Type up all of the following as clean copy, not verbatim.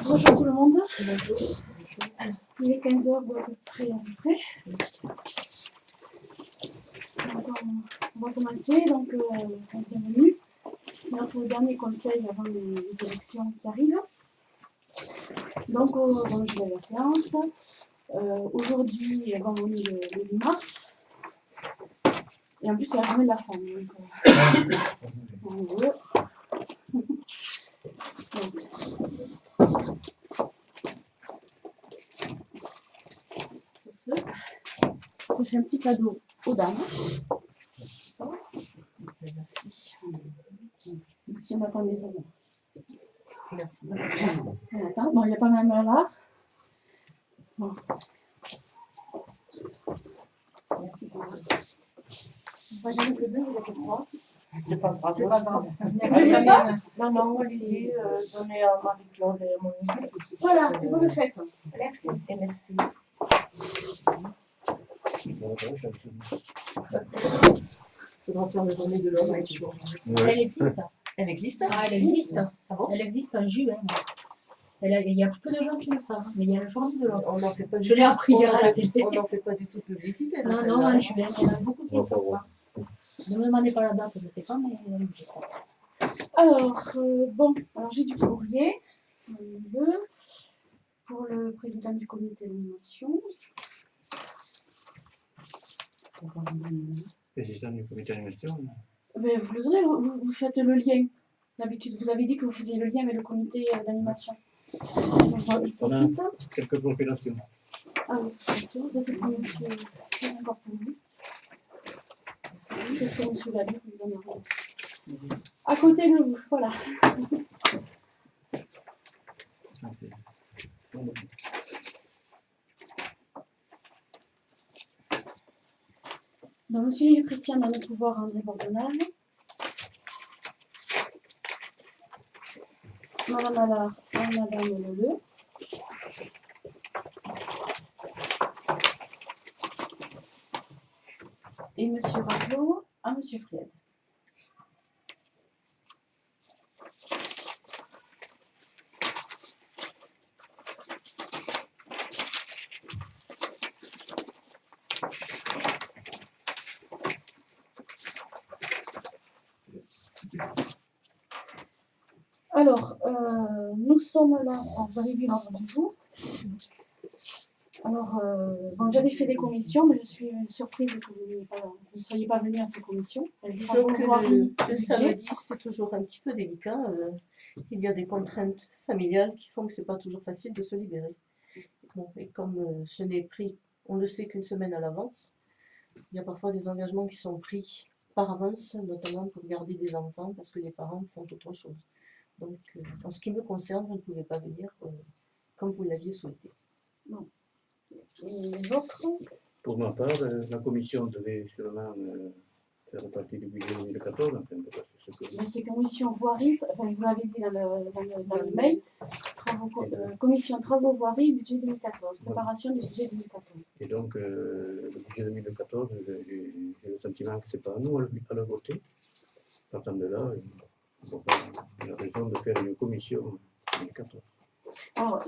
Bonjour tout le monde. Il est 15 h à peu près. Donc, on va commencer. Donc, bienvenue. C'est notre dernier conseil avant les élections qui arrivent. Donc, je vais à la séance. Aujourd'hui, on est le 8 mars. Et en plus, c'est la journée de la femme. Donc, on veut. Je fais un petit cadeau aux dames. Merci. Merci, on attend les honneurs. Merci. On attend. Bon, il n'y a pas ma main là. Bon. Merci pour moi. J'arrive le bleu, vous êtes trois. C'est pas grave. C'est pas grave. Non, non, Olivier, donnez à Marie-Claude et à Monique. Voilà, vous le faites. Merci. Et merci. C'est grand faire la journée de l'homme avec toujours. Elle existe. Elle existe? Ah, elle existe. Ah bon? Elle existe en juin. Il y a peu de gens qui le savent, mais il y a la journée de l'homme. On n'en fait pas du Je l'ai appris hier à la télé. On n'en fait pas du tout publicité. Non, non, en juin, il y en a beaucoup qui ne savent pas. Ne me demandez pas la date, je ne sais pas, mais elle existe. Alors, alors j'ai du courrier pour le président du comité d'animation. Président du comité d'animation. Mais vous le donnez, vous faites le lien. D'habitude, vous avez dit que vous faisiez le lien avec le comité d'animation. Je On a profite. quelques compilations. Ah oui, bien sûr. Là, c'est pour monsieur. C'est encore pour vous. Merci. Qu'est-ce que monsieur l'a dit? À côté de vous, voilà. Donc, monsieur Lille Christian dans le pouvoir André Bordenal. Madame Allard, Madame Leleu. Et monsieur Raclot à monsieur Fried. Alors, nous sommes là, vous avez vu l'ordre du jour. Alors, j'avais fait des commissions, mais je suis surprise que vous ne soyez pas venus à ces commissions. Disons que le samedi, c'est toujours un petit peu délicat. Il y a des contraintes familiales qui font que ce n'est pas toujours facile de se libérer. Bon, et comme ce n'est pris, on le sait qu'une semaine à l'avance, il y a parfois des engagements qui sont pris par avance, notamment pour garder des enfants, parce que les parents font autre chose. Donc, en ce qui me concerne, vous ne pouvez pas venir comme vous l'aviez souhaité. Non. Et les autres? Pour ma part, la commission devait sûrement faire partie du budget 2014. Enfin, Mais c'est commission voirie, enfin, je vous l'avais dit dans le mail, commission travaux voirie, budget 2014, préparation du budget 2014. Et donc, le budget 2014, j'ai le sentiment que ce n'est pas à nous à le voter. Partant de là, il y a raison de faire une commission 2014. Alors,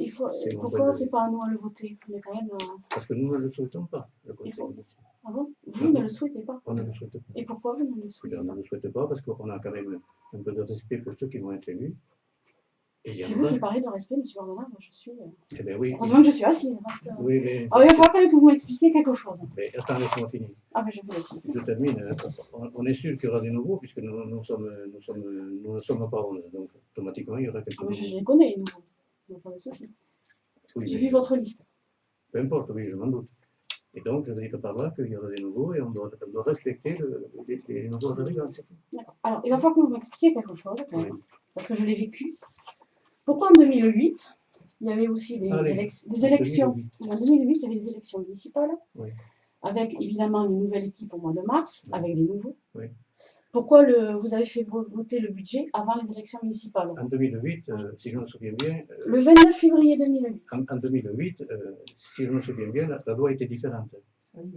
pourquoi c'est pas à nous à le voter? On est quand même, Parce que nous ne le souhaitons pas, le conseil municipal. Ah bon? Vous ne le souhaitez pas? On ne le souhaite pas. Et pourquoi vous ne le souhaitez On ne le souhaite pas parce qu'on a quand même un peu de respect pour ceux qui vont être élus. C'est vous qui parlez de respect, monsieur Bordenal, moi je suis. Eh bien, oui. Heureusement que je suis assise. Parce que... Oui, mais. Alors, il va falloir quand même que vous m'expliquiez quelque chose. Mais attends, laisse-moi finir. Ah, mais je vous laisse. Je termine. On est sûr qu'il y aura des nouveaux puisque nous ne sommes pas 11. Donc, automatiquement, il y aura quelques nouveaux. Je les connais, les nouveaux. Il n'y a pas de souci. Oui, J'ai vu votre liste. Peu importe, oui, je m'en doute. Et donc, je veux dire par là qu'il y aura des nouveaux et on doit respecter les nouveaux arrivants. D'accord. Alors, il va falloir que vous m'expliquiez quelque chose, quand même, Oui. parce que je l'ai vécu. Pourquoi en 2008, il y avait aussi des élections. En 2008, il y avait des élections municipales, oui. Avec évidemment une nouvelle équipe au mois de mars, Oui. avec des nouveaux. Oui. Pourquoi vous avez fait voter le budget avant les élections municipales? En 2008, si je me souviens bien. Le 29 février 2008. En 2008, si je me souviens bien, la loi était différente.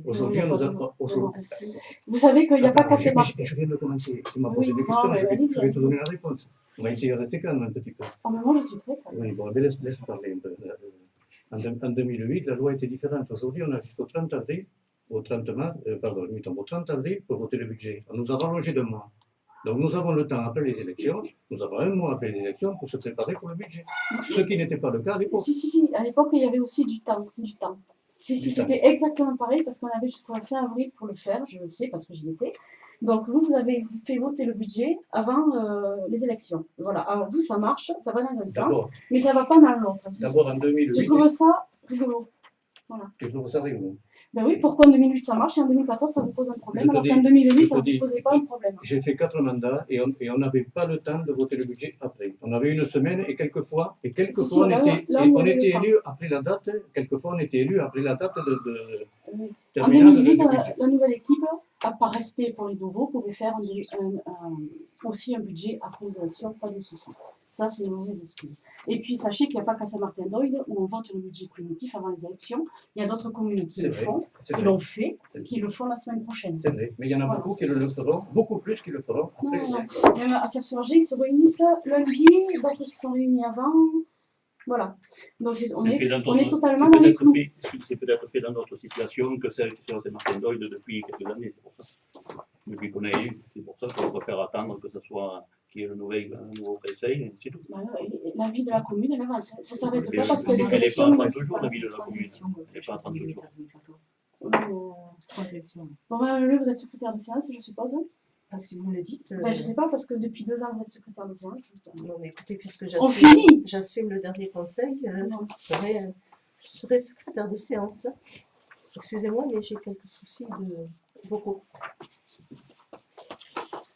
Aujourd'hui, Non, nous il y a avons. pas de- Vous savez qu'il n'y a pas qu'à Saint-Martin. Je viens de commencer. Tu m'as Oui, posé des non, questions, mais allez-y, je vais te allez-y. donner la réponse. On va essayer de rester calme un petit peu. En même temps, je suis très calme. Oui, bon, mais laisse parler un peu. En 2008, la loi était différente. Aujourd'hui, on a jusqu'au 30 avril, au 30 mars, pardon, je m'y trompe, au 30 avril pour voter le budget. On nous a rallongé de mois. Donc nous avons le temps après les élections, nous avons un mois après les élections pour se préparer pour le budget. Ce qui n'était pas le cas à l'époque. Si, à l'époque, il y avait aussi du temps. Si, Du temps. c'était exactement pareil parce qu'on avait jusqu'à fin avril pour le faire, je le sais parce que j'y étais. Donc vous avez fait voter le budget avant les élections. Voilà, alors vous, ça marche, ça va dans un sens, mais ça ne va pas dans l'autre. D'abord en 2008. Je trouve ça rigolo. Voilà. Tu trouves ça rigolo? Ben oui, pourquoi en 2008 ça marche et en 2014 ça vous pose un problème, alors qu'en 2008 ça ne vous posait pas un problème. J'ai fait 4 mandats et on n'avait pas le temps de voter le budget après. On avait une semaine et quelquefois on était élu après la date, quelquefois on était élu après la date de en 2008, la nouvelle équipe, par respect pour les nouveaux, pouvait faire aussi un budget après les élections, pas de souci. Ça, c'est une mauvaise excuse. Et puis, sachez qu'il n'y a pas qu'à Saint-Martin-d'Oyle où on vote le budget primitif avant les élections. Il y a d'autres communes qui le font, qui l'ont fait, qui le font la semaine prochaine. C'est vrai, mais il y en a beaucoup qui le feront, beaucoup plus qui le feront. Non. À Cerceau-Argé, ils se réunissent lundi, d'autres qui sont réunis avant. Voilà. Donc, on est totalement dans les clous. C'est peut-être fait dans d'autres situations que celles qui sont à Saint-Martin-d'Oyle depuis quelques années, c'est pour ça. Depuis qu'on a eu, c'est pour ça qu'on préfère attendre que ce soit qu'il y ait le nouveau conseil, et ainsi de suite. La vie de la commune, elle avance. Ça ne s'arrête pas parce que les élections. Elle n'est pas à 30 toujours, jours, la vie de la commune. Elle n'est pas à 30 jours. 3 élections. Bon, Madame, vous êtes secrétaire de séance, je suppose. Si vous me le dites. Je ne sais pas, parce que depuis 2 ans, vous êtes secrétaire de séance. Non, mais écoutez, puisque j'assume le dernier conseil, je serai secrétaire de séance. Excusez-moi, mais j'ai quelques soucis de vocaux.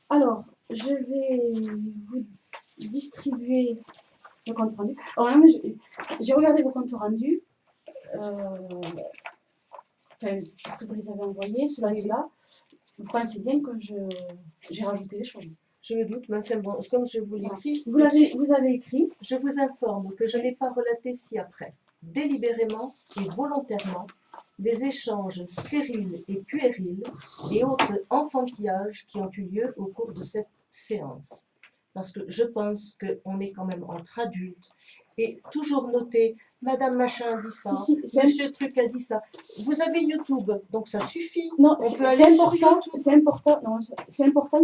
Alors, je vais vous distribuer le compte rendu. Alors, j'ai regardé vos comptes rendus. Parce que vous les avez envoyés, cela et cela. Vous pensez bien que j'ai rajouté des choses. Je me doute, mais enfin, bon, comme je vous l'écris, vous avez écrit. Je vous informe que je n'ai pas relaté ci-après, délibérément et volontairement, des échanges stériles et puérils et autres enfantillages qui ont eu lieu au cours de cette séance. Parce que je pense qu'on est quand même entre adultes et toujours noter Madame Machin a dit ça, Monsieur Truc a dit ça. Vous avez YouTube, donc ça suffit. Non, c'est important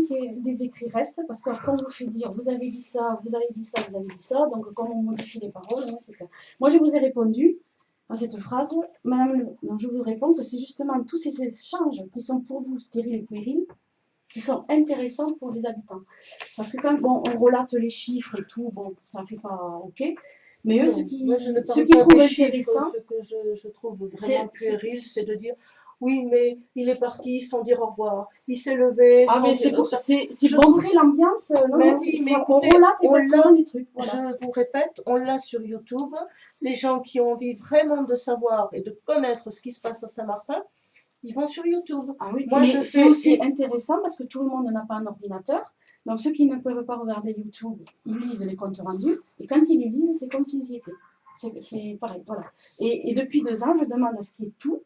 que les écrits restent parce que quand on vous fait dire vous avez dit ça, vous avez dit ça, vous avez dit ça, donc quand on modifie les paroles, c'est clair. Moi je vous ai répondu à cette phrase, Madame, donc je vous réponds que c'est justement tous ces échanges qui sont pour vous stériles et puérils, qui sont intéressants pour les habitants. Parce que quand on relate les chiffres et tout, bon, ça ne fait pas OK. Mais eux, ce qui trouvent intéressant, ce que je trouve vraiment puéril, c'est de dire oui, mais il est parti sans dire au revoir, il s'est levé. Ah, mais c'est montrer l'ambiance. Mais oui, mais écoutez, les trucs. Voilà. Je vous répète, on l'a sur YouTube. Les gens qui ont envie vraiment de savoir et de connaître ce qui se passe à Saint-Martin, ils vont sur YouTube. Ah oui, moi, c'est aussi intéressant parce que tout le monde n'a pas un ordinateur. Donc, ceux qui ne peuvent pas regarder YouTube, ils lisent les comptes rendus. Et quand ils les lisent, c'est comme s'ils y étaient. C'est pareil, voilà. Et depuis 2 ans, je demande à ce qu'il y ait tout.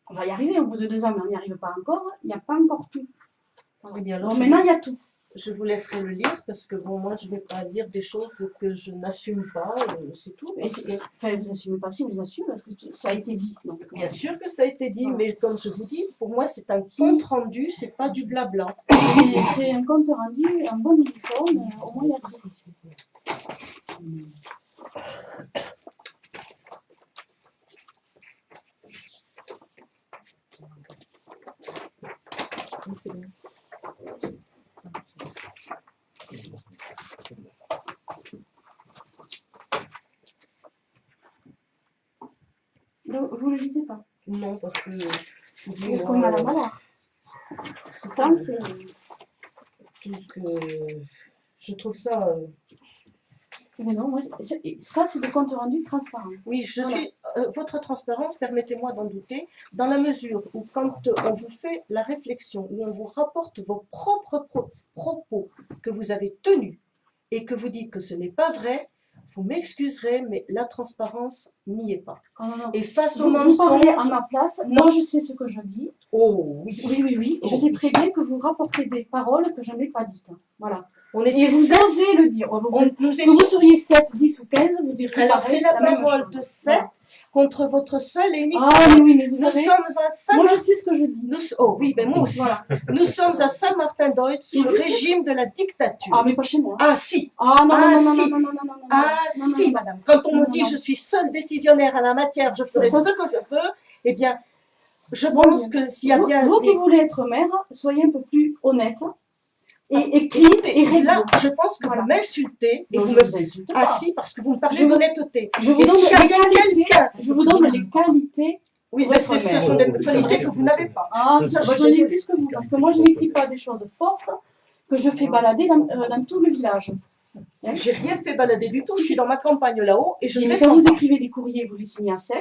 On va y arriver au bout de 2 ans, mais on n'y arrive pas encore. Il n'y a pas encore tout. Oui, bien alors, bon, maintenant, il y a tout. Je vous laisserai le lire parce que bon, moi, je ne vais pas lire des choses que je n'assume pas, c'est tout. Enfin, vous n'assumez pas si, vous les assumez parce que ça a été dit. Donc, bien sûr que ça a été dit, mais comme je vous dis, pour moi, c'est un compte rendu, c'est pas du blabla. C'est un compte rendu, un bon uniforme, au moins il y a tout. C'est bien. Donc, vous ne le lisez pas? Non, parce que... Parce qu'on a la malheur. C'est... Je trouve ça... Mais non, moi, ça, c'est des comptes rendus transparents. Oui, votre transparence, permettez-moi d'en douter, dans la mesure où quand on vous fait la réflexion, où on vous rapporte vos propres propos que vous avez tenus et que vous dites que ce n'est pas vrai, vous m'excuserez, mais la transparence n'y est pas. Ah, non, non. Et face au Vous parlez à mensonge... ma place, moi je sais ce que je dis. Oh oui, Oui, oui, oui. Et je sais très bien que vous rapportez des paroles que je n'ai pas dites. Voilà. on Et était vous 7, osez le dire. nous Que vous étions... seriez 7, 10 ou 15, vous direz Alors c'est pareil, la même parole chose. de 7 contre votre seul et unique... Ah mais oui, mais vous Nous savez, sommes à moi je Saint-Martin... sais ce que je dis. Oh oui, ben moi aussi. Voilà. Nous sommes à Saint-Martin-d'Oyde sous Et le vous régime de la dictature. Ah mais pas chez moi. Ah si, Ah non, Ah, non, non, si. non, non, non, non, non, non, ah non, non, si, non. madame. Quand on Non, me non, dit non. je suis seule décisionnaire en la matière, je ferai Ça, ce que je veux, eh bien, je Bon, pense bien. que s'il y a bien... Vous qui voulez être maire, soyez un peu plus honnête et clean Écoutez, et réglo. là, je pense que Voilà. vous m'insultez et Non, vous je me... vous insulte Ah pas. si, parce que vous me parlez Je vous- d'honnêteté. Je vous Et donne s'il y a les bien qualités. quelqu'un... Je vous donne les qualités. Oui, Pour mais être ce maire. sont des qualités que vous n'avez pas. Ah, Ça, bah, je j'en ai suis plus que vous, parce que moi je n'écris pas des choses fausses que je fais balader dans tout le village. Hein? J'ai rien fait balader du tout, je suis dans ma campagne là-haut et je Si, ne mais descends quand vous pas. écrivez des courriers, vous les signez à 7.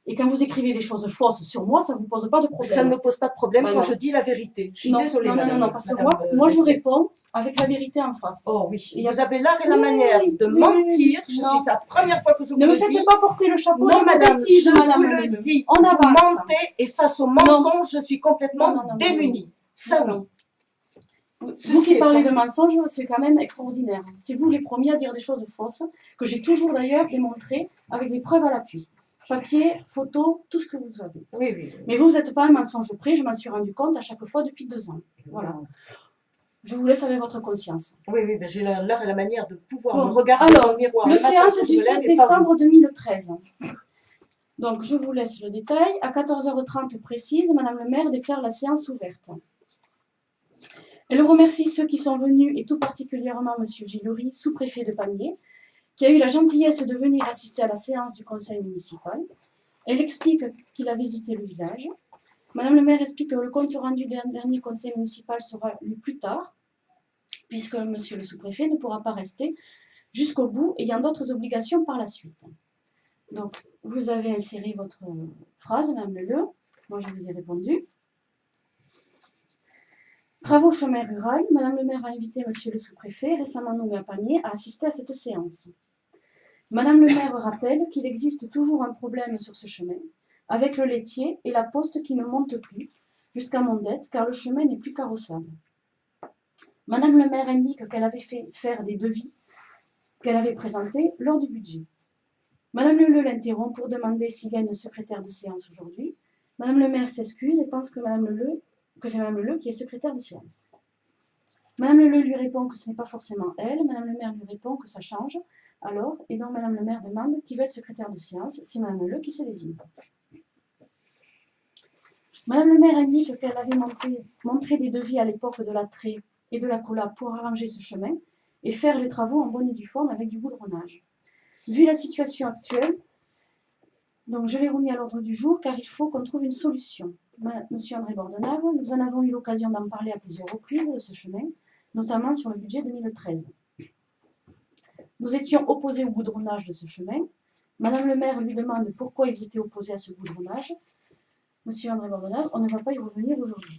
Et quand vous écrivez des choses fausses sur moi, ça ne vous pose pas de problème. Ça ne me pose pas de problème Bah quand non. je dis la vérité. Je suis Non, désolée, non, non, madame. non, parce que madame, moi je Leslie. réponds avec la vérité en face. Oh oui, Il y a- vous avez l'art et la Oui, manière oui, de oui, mentir. oui, Je non. suis la première fois que je vous Ne me le faites dis. pas porter le chapeau Non, de madame, bêtises, je madame vous le Leleu. dis. On vous avance. mentez et face au mensonge, je suis complètement Non, non, non, non, démunie. Ça Non, oui. non. Vous Ceci qui parlez étant- de mensonges, c'est quand même extraordinaire. C'est vous les premiers à dire des choses fausses, que j'ai toujours d'ailleurs démontré avec des preuves à l'appui. Papier, photo, tout ce que vous avez. Oui, oui. Mais vous n'êtes pas un mensonge près, je m'en suis rendu compte à chaque fois depuis 2 ans. Voilà. Je vous laisse avec votre conscience. Oui, oui, mais j'ai l'art et la manière de pouvoir Bon, me regarder dans alors, le miroir. le matin séance quand je du me lève 7 et pas vous. décembre 2013. Donc, je vous laisse le détail. À 14h30 précise, Madame le maire déclare la séance ouverte. Elle remercie ceux qui sont venus et tout particulièrement Monsieur Gillory, sous-préfet de Pamiers, qui a eu la gentillesse de venir assister à la séance du conseil municipal. Elle explique qu'il a visité le village. Madame le maire explique que le compte rendu du dernier conseil municipal sera lu plus tard, puisque Monsieur le sous-préfet ne pourra pas rester jusqu'au bout, ayant d'autres obligations par la suite. Donc, vous avez inséré votre phrase, Madame Leleu. Moi, je vous ai répondu. Travaux chemin rural. Madame le maire a invité Monsieur le sous-préfet, récemment nommé à Pamiers, à assister à cette séance. Madame le maire rappelle qu'il existe toujours un problème sur ce chemin, avec le laitier et la poste qui ne monte plus jusqu'à Mondette, car le chemin n'est plus carrossable. Madame le maire indique qu'elle avait fait faire des devis qu'elle avait présentés lors du budget. Madame Leleu l'interrompt pour demander s'il y a une secrétaire de séance aujourd'hui. Madame le maire s'excuse et pense que c'est Madame Leleu qui est secrétaire de séance. Madame Leleu lui répond que ce n'est pas forcément elle. Madame le maire lui répond que ça change. Alors, et donc Madame le maire demande qui va être secrétaire de séance. C'est Madame Leleu qui se désigne. Madame le maire indique qu'elle avait montré des devis à l'époque de la Trée et de la Cola pour arranger ce chemin et faire les travaux en bonne et due forme avec du goudronnage. Vu la situation actuelle, donc je l'ai remis à l'ordre du jour car il faut qu'on trouve une solution. Monsieur André Bordenave, nous en avons eu l'occasion d'en parler à plusieurs reprises de ce chemin, notamment sur le budget 2013. Nous étions opposés au goudronnage de ce chemin. Madame le maire lui demande pourquoi ils étaient opposés à ce goudronnage. Monsieur André Bordenave, on ne va pas y revenir aujourd'hui.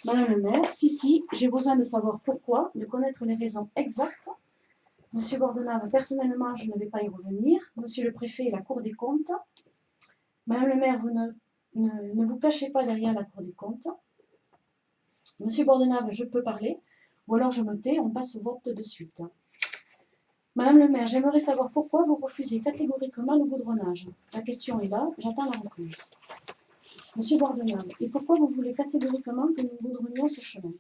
Madame le maire, si, j'ai besoin de savoir pourquoi, de connaître les raisons exactes. Monsieur Bordenave, personnellement, je ne vais pas y revenir. Monsieur le préfet et la Cour des comptes. Madame le maire, vous ne vous cachez pas derrière la Cour des comptes. Monsieur Bordenave, je peux parler, ou alors je me tais, on passe au vote de suite. Madame le maire, j'aimerais savoir pourquoi vous refusez catégoriquement le goudronnage. La question est là, j'attends la réponse. Monsieur Bordenave, et pourquoi vous voulez catégoriquement que nous goudronnions ce chemin?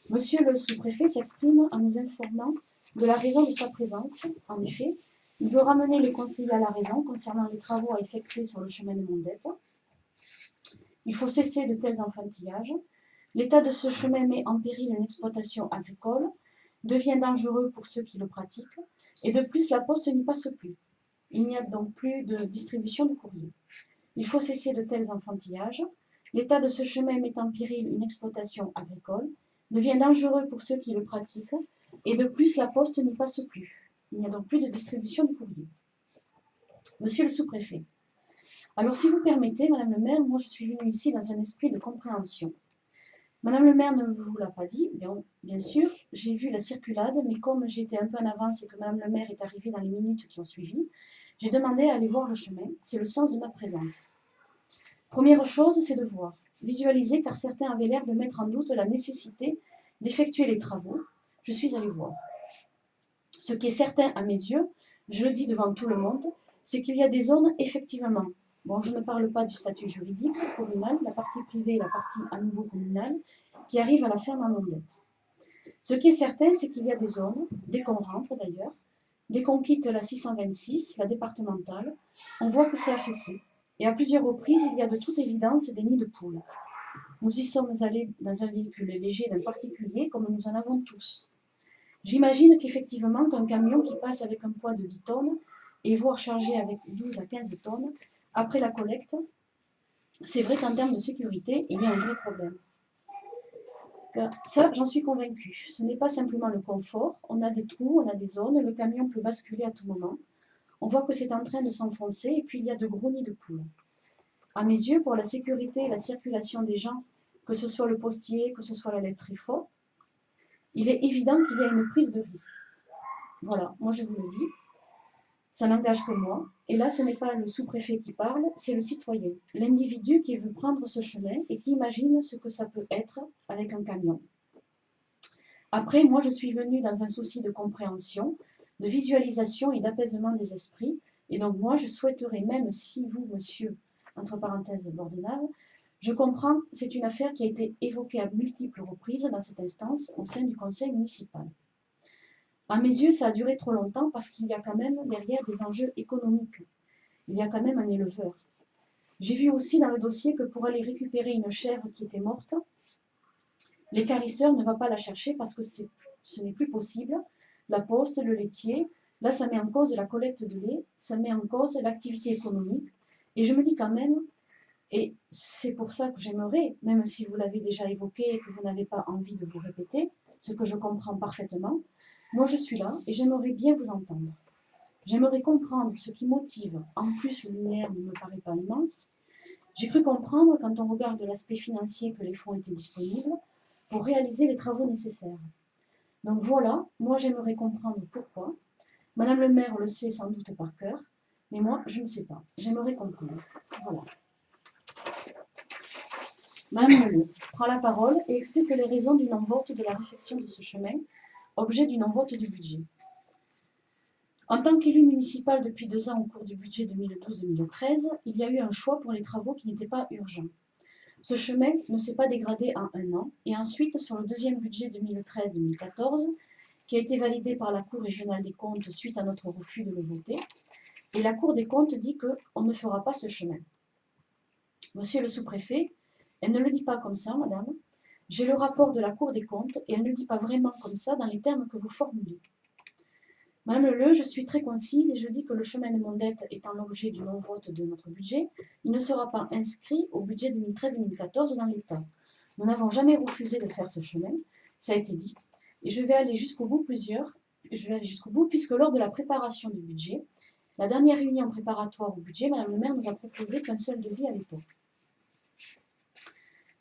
Monsieur le sous-préfet s'exprime en nous informant de la raison de sa présence. En effet, il veut ramener les conseillers à la raison concernant les travaux à effectuer sur le chemin de Mondette. Il faut cesser de tels enfantillages. L'état de ce chemin met en péril une exploitation agricole, devient dangereux pour ceux qui le pratiquent, et de plus la poste n'y passe plus. Il n'y a donc plus de distribution de courrier. Il faut cesser de tels enfantillages. L'état de ce chemin met en péril une exploitation agricole, devient dangereux pour ceux qui le pratiquent, et de plus la poste n'y passe plus. Il n'y a donc plus de distribution de courrier. Monsieur le sous-préfet, alors si vous permettez, Madame le maire, moi je suis venue ici dans un esprit de compréhension. Madame le maire ne vous l'a pas dit, bien sûr, j'ai vu la circulade, mais comme j'étais un peu en avance et que Madame le maire est arrivée dans les minutes qui ont suivi, j'ai demandé à aller voir le chemin. C'est le sens de ma présence. Première chose, c'est de voir, visualiser, car certains avaient l'air de mettre en doute la nécessité d'effectuer les travaux. Je suis allée voir. Ce qui est certain à mes yeux, je le dis devant tout le monde, c'est qu'il y a des zones, effectivement, bon, je ne parle pas du statut juridique communal, la partie privée et la partie à nouveau communale, qui arrivent à la ferme à Mondette. Ce qui est certain, c'est qu'il y a des zones, dès qu'on rentre d'ailleurs, dès qu'on quitte la 626, la départementale, on voit que c'est affaissé. Et à plusieurs reprises, il y a de toute évidence des nids de poules. Nous y sommes allés dans un véhicule léger d'un particulier, comme nous en avons tous. J'imagine qu'effectivement, qu'un camion qui passe avec un poids de 10 tonnes, et voire chargé avec 12 à 15 tonnes, après la collecte, c'est vrai qu'en termes de sécurité, il y a un vrai problème. Ça, j'en suis convaincue. Ce n'est pas simplement le confort, on a des trous, on a des zones, le camion peut basculer à tout moment. On voit que c'est en train de s'enfoncer, et puis il y a de gros nids de poules. À mes yeux, pour la sécurité et la circulation des gens, que ce soit le postier, que ce soit la lettre Trifot, il est évident qu'il y a une prise de risque. Voilà, moi je vous le dis, ça n'engage que moi. Et là, ce n'est pas le sous-préfet qui parle, c'est le citoyen, l'individu qui veut prendre ce chemin et qui imagine ce que ça peut être avec un camion. Après, moi je suis venue dans un souci de compréhension, de visualisation et d'apaisement des esprits. Et donc moi, je souhaiterais, même si vous, monsieur, entre parenthèses, Bordenave, je comprends, c'est une affaire qui a été évoquée à multiples reprises dans cette instance au sein du conseil municipal. À mes yeux, ça a duré trop longtemps parce qu'il y a quand même derrière des enjeux économiques. Il y a quand même un éleveur. J'ai vu aussi dans le dossier que pour aller récupérer une chèvre qui était morte, l'équarrisseur ne va pas la chercher parce que ce n'est plus possible. La poste, le laitier, là ça met en cause la collecte de lait, ça met en cause l'activité économique. Et je me dis quand même, et c'est pour ça que j'aimerais, même si vous l'avez déjà évoqué et que vous n'avez pas envie de vous répéter, ce que je comprends parfaitement, moi je suis là et j'aimerais bien vous entendre. J'aimerais comprendre ce qui motive. En plus, le linéaire ne me paraît pas immense. J'ai cru comprendre, quand on regarde l'aspect financier, que les fonds étaient disponibles pour réaliser les travaux nécessaires. Donc voilà, moi j'aimerais comprendre pourquoi. Madame le maire le sait sans doute par cœur, mais moi je ne sais pas. J'aimerais comprendre. Voilà. Madame Meleux prend la parole et explique les raisons du non-vote de la réfection de ce chemin, objet du non-vote du budget. En tant qu'élu municipal depuis 2 ans au cours du budget 2012-2013, il y a eu un choix pour les travaux qui n'étaient pas urgents. Ce chemin ne s'est pas dégradé en 1 an, et ensuite, sur le deuxième budget 2013-2014, qui a été validé par la Cour régionale des comptes suite à notre refus de le voter, et la Cour des comptes dit qu'on ne fera pas ce chemin. Monsieur le sous-préfet, elle ne le dit pas comme ça, madame. J'ai le rapport de la Cour des comptes et elle ne le dit pas vraiment comme ça dans les termes que vous formulez. Madame Le, je suis très concise et je dis que le chemin de Mondette étant l'objet du non-vote de notre budget, il ne sera pas inscrit au budget 2013-2014 dans l'État. Nous n'avons jamais refusé de faire ce chemin, ça a été dit, et je vais aller jusqu'au bout puisque lors de la préparation du budget, la dernière réunion préparatoire au budget, Madame le maire nous a proposé qu'un seul devis à l'époque.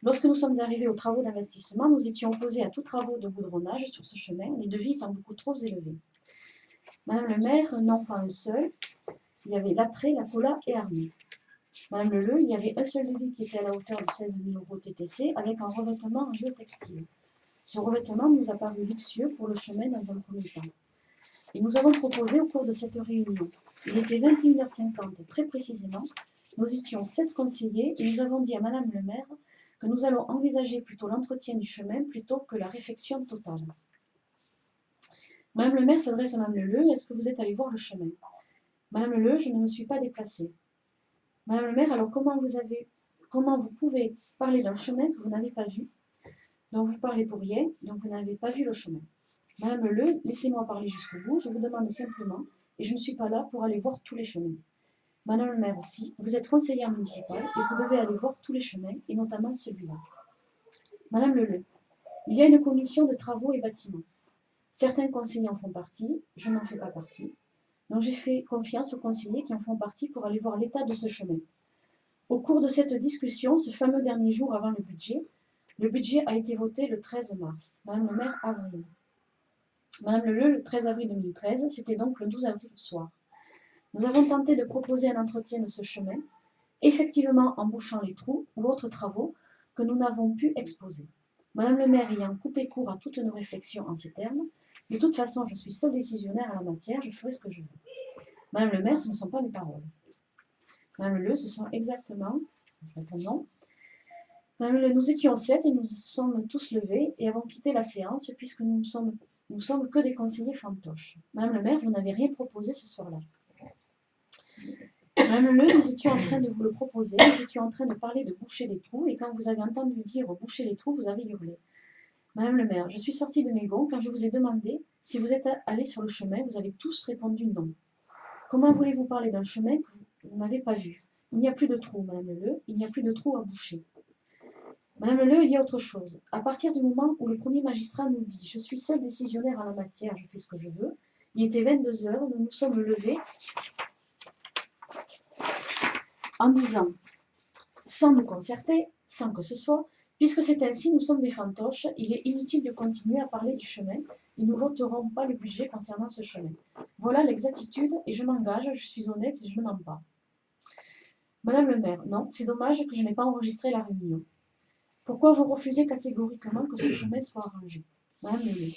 Lorsque nous sommes arrivés aux travaux d'investissement, nous étions opposés à tous travaux de goudronnage sur ce chemin, les devis étant beaucoup trop élevés. Madame le maire, non pas un seul, il y avait Latré, La Cola et Army. Madame Le, il y avait un seul devis qui était à la hauteur de 16 000 € TTC avec un revêtement en géotextile. Ce revêtement nous a paru luxueux pour le chemin dans un premier temps. Et nous avons proposé au cours de cette réunion, il était 21h50 très précisément, nous étions 7 conseillers et nous avons dit à Madame le maire que nous allons envisager plutôt l'entretien du chemin plutôt que la réfection totale. Madame le maire s'adresse à Madame Le, est-ce que vous êtes allée voir le chemin? Madame Le, je ne me suis pas déplacée. Madame le maire, alors comment vous pouvez parler d'un chemin que vous n'avez pas vu, dont vous parlez pour rien, dont vous n'avez pas vu le chemin? Madame Le, laissez-moi parler jusqu'au bout, je vous demande simplement, et je ne suis pas là pour aller voir tous les chemins. Madame le maire aussi, vous êtes conseillère municipale et vous devez aller voir tous les chemins, et notamment celui-là. Madame Le, il y a une commission de travaux et bâtiments. Certains conseillers en font partie, je n'en fais pas partie. Donc j'ai fait confiance aux conseillers qui en font partie pour aller voir l'état de ce chemin. Au cours de cette discussion, ce fameux dernier jour avant le budget, Le budget a été voté le 13 mars. Madame le maire, avril. Madame le 13 avril 2013, c'était donc le 12 avril au soir. Nous avons tenté de proposer un entretien de ce chemin, effectivement en bouchant les trous ou autres travaux que nous n'avons pu exposer. Madame le maire ayant coupé court à toutes nos réflexions en ces termes, de toute façon, je suis seule décisionnaire en la matière, je ferai ce que je veux. Madame le maire, ce ne sont pas mes paroles. Madame le, ce sont exactement, répondons. Madame le, nous étions 7 et nous sommes tous levés et avons quitté la séance puisque nous sommes que des conseillers fantoches. Madame le maire, vous n'avez rien proposé ce soir-là. Madame le, nous étions en train de vous le proposer, nous étions en train de parler de boucher les trous et quand vous avez entendu dire boucher les trous, vous avez hurlé. Madame le maire, je suis sortie de mes gonds quand je vous ai demandé si vous êtes allé sur le chemin, vous avez tous répondu non. Comment voulez-vous parler d'un chemin que vous n'avez pas vu? Il n'y a plus de trous, Madame le, il n'y a plus de trous à boucher. Madame le, il y a autre chose. À partir du moment où le premier magistrat nous dit « Je suis seul décisionnaire en la matière, je fais ce que je veux », il était 22 heures, nous nous sommes levés en disant, sans nous concerter, sans que ce soit, puisque c'est ainsi, nous sommes des fantoches, il est inutile de continuer à parler du chemin, et nous ne voterons pas le budget concernant ce chemin. Voilà l'exactitude, et je m'engage, je suis honnête et je ne mens pas. Madame le maire, non, c'est dommage que je n'ai pas enregistré la réunion. Pourquoi vous refusez catégoriquement que ce chemin soit arrangé? Madame le maire.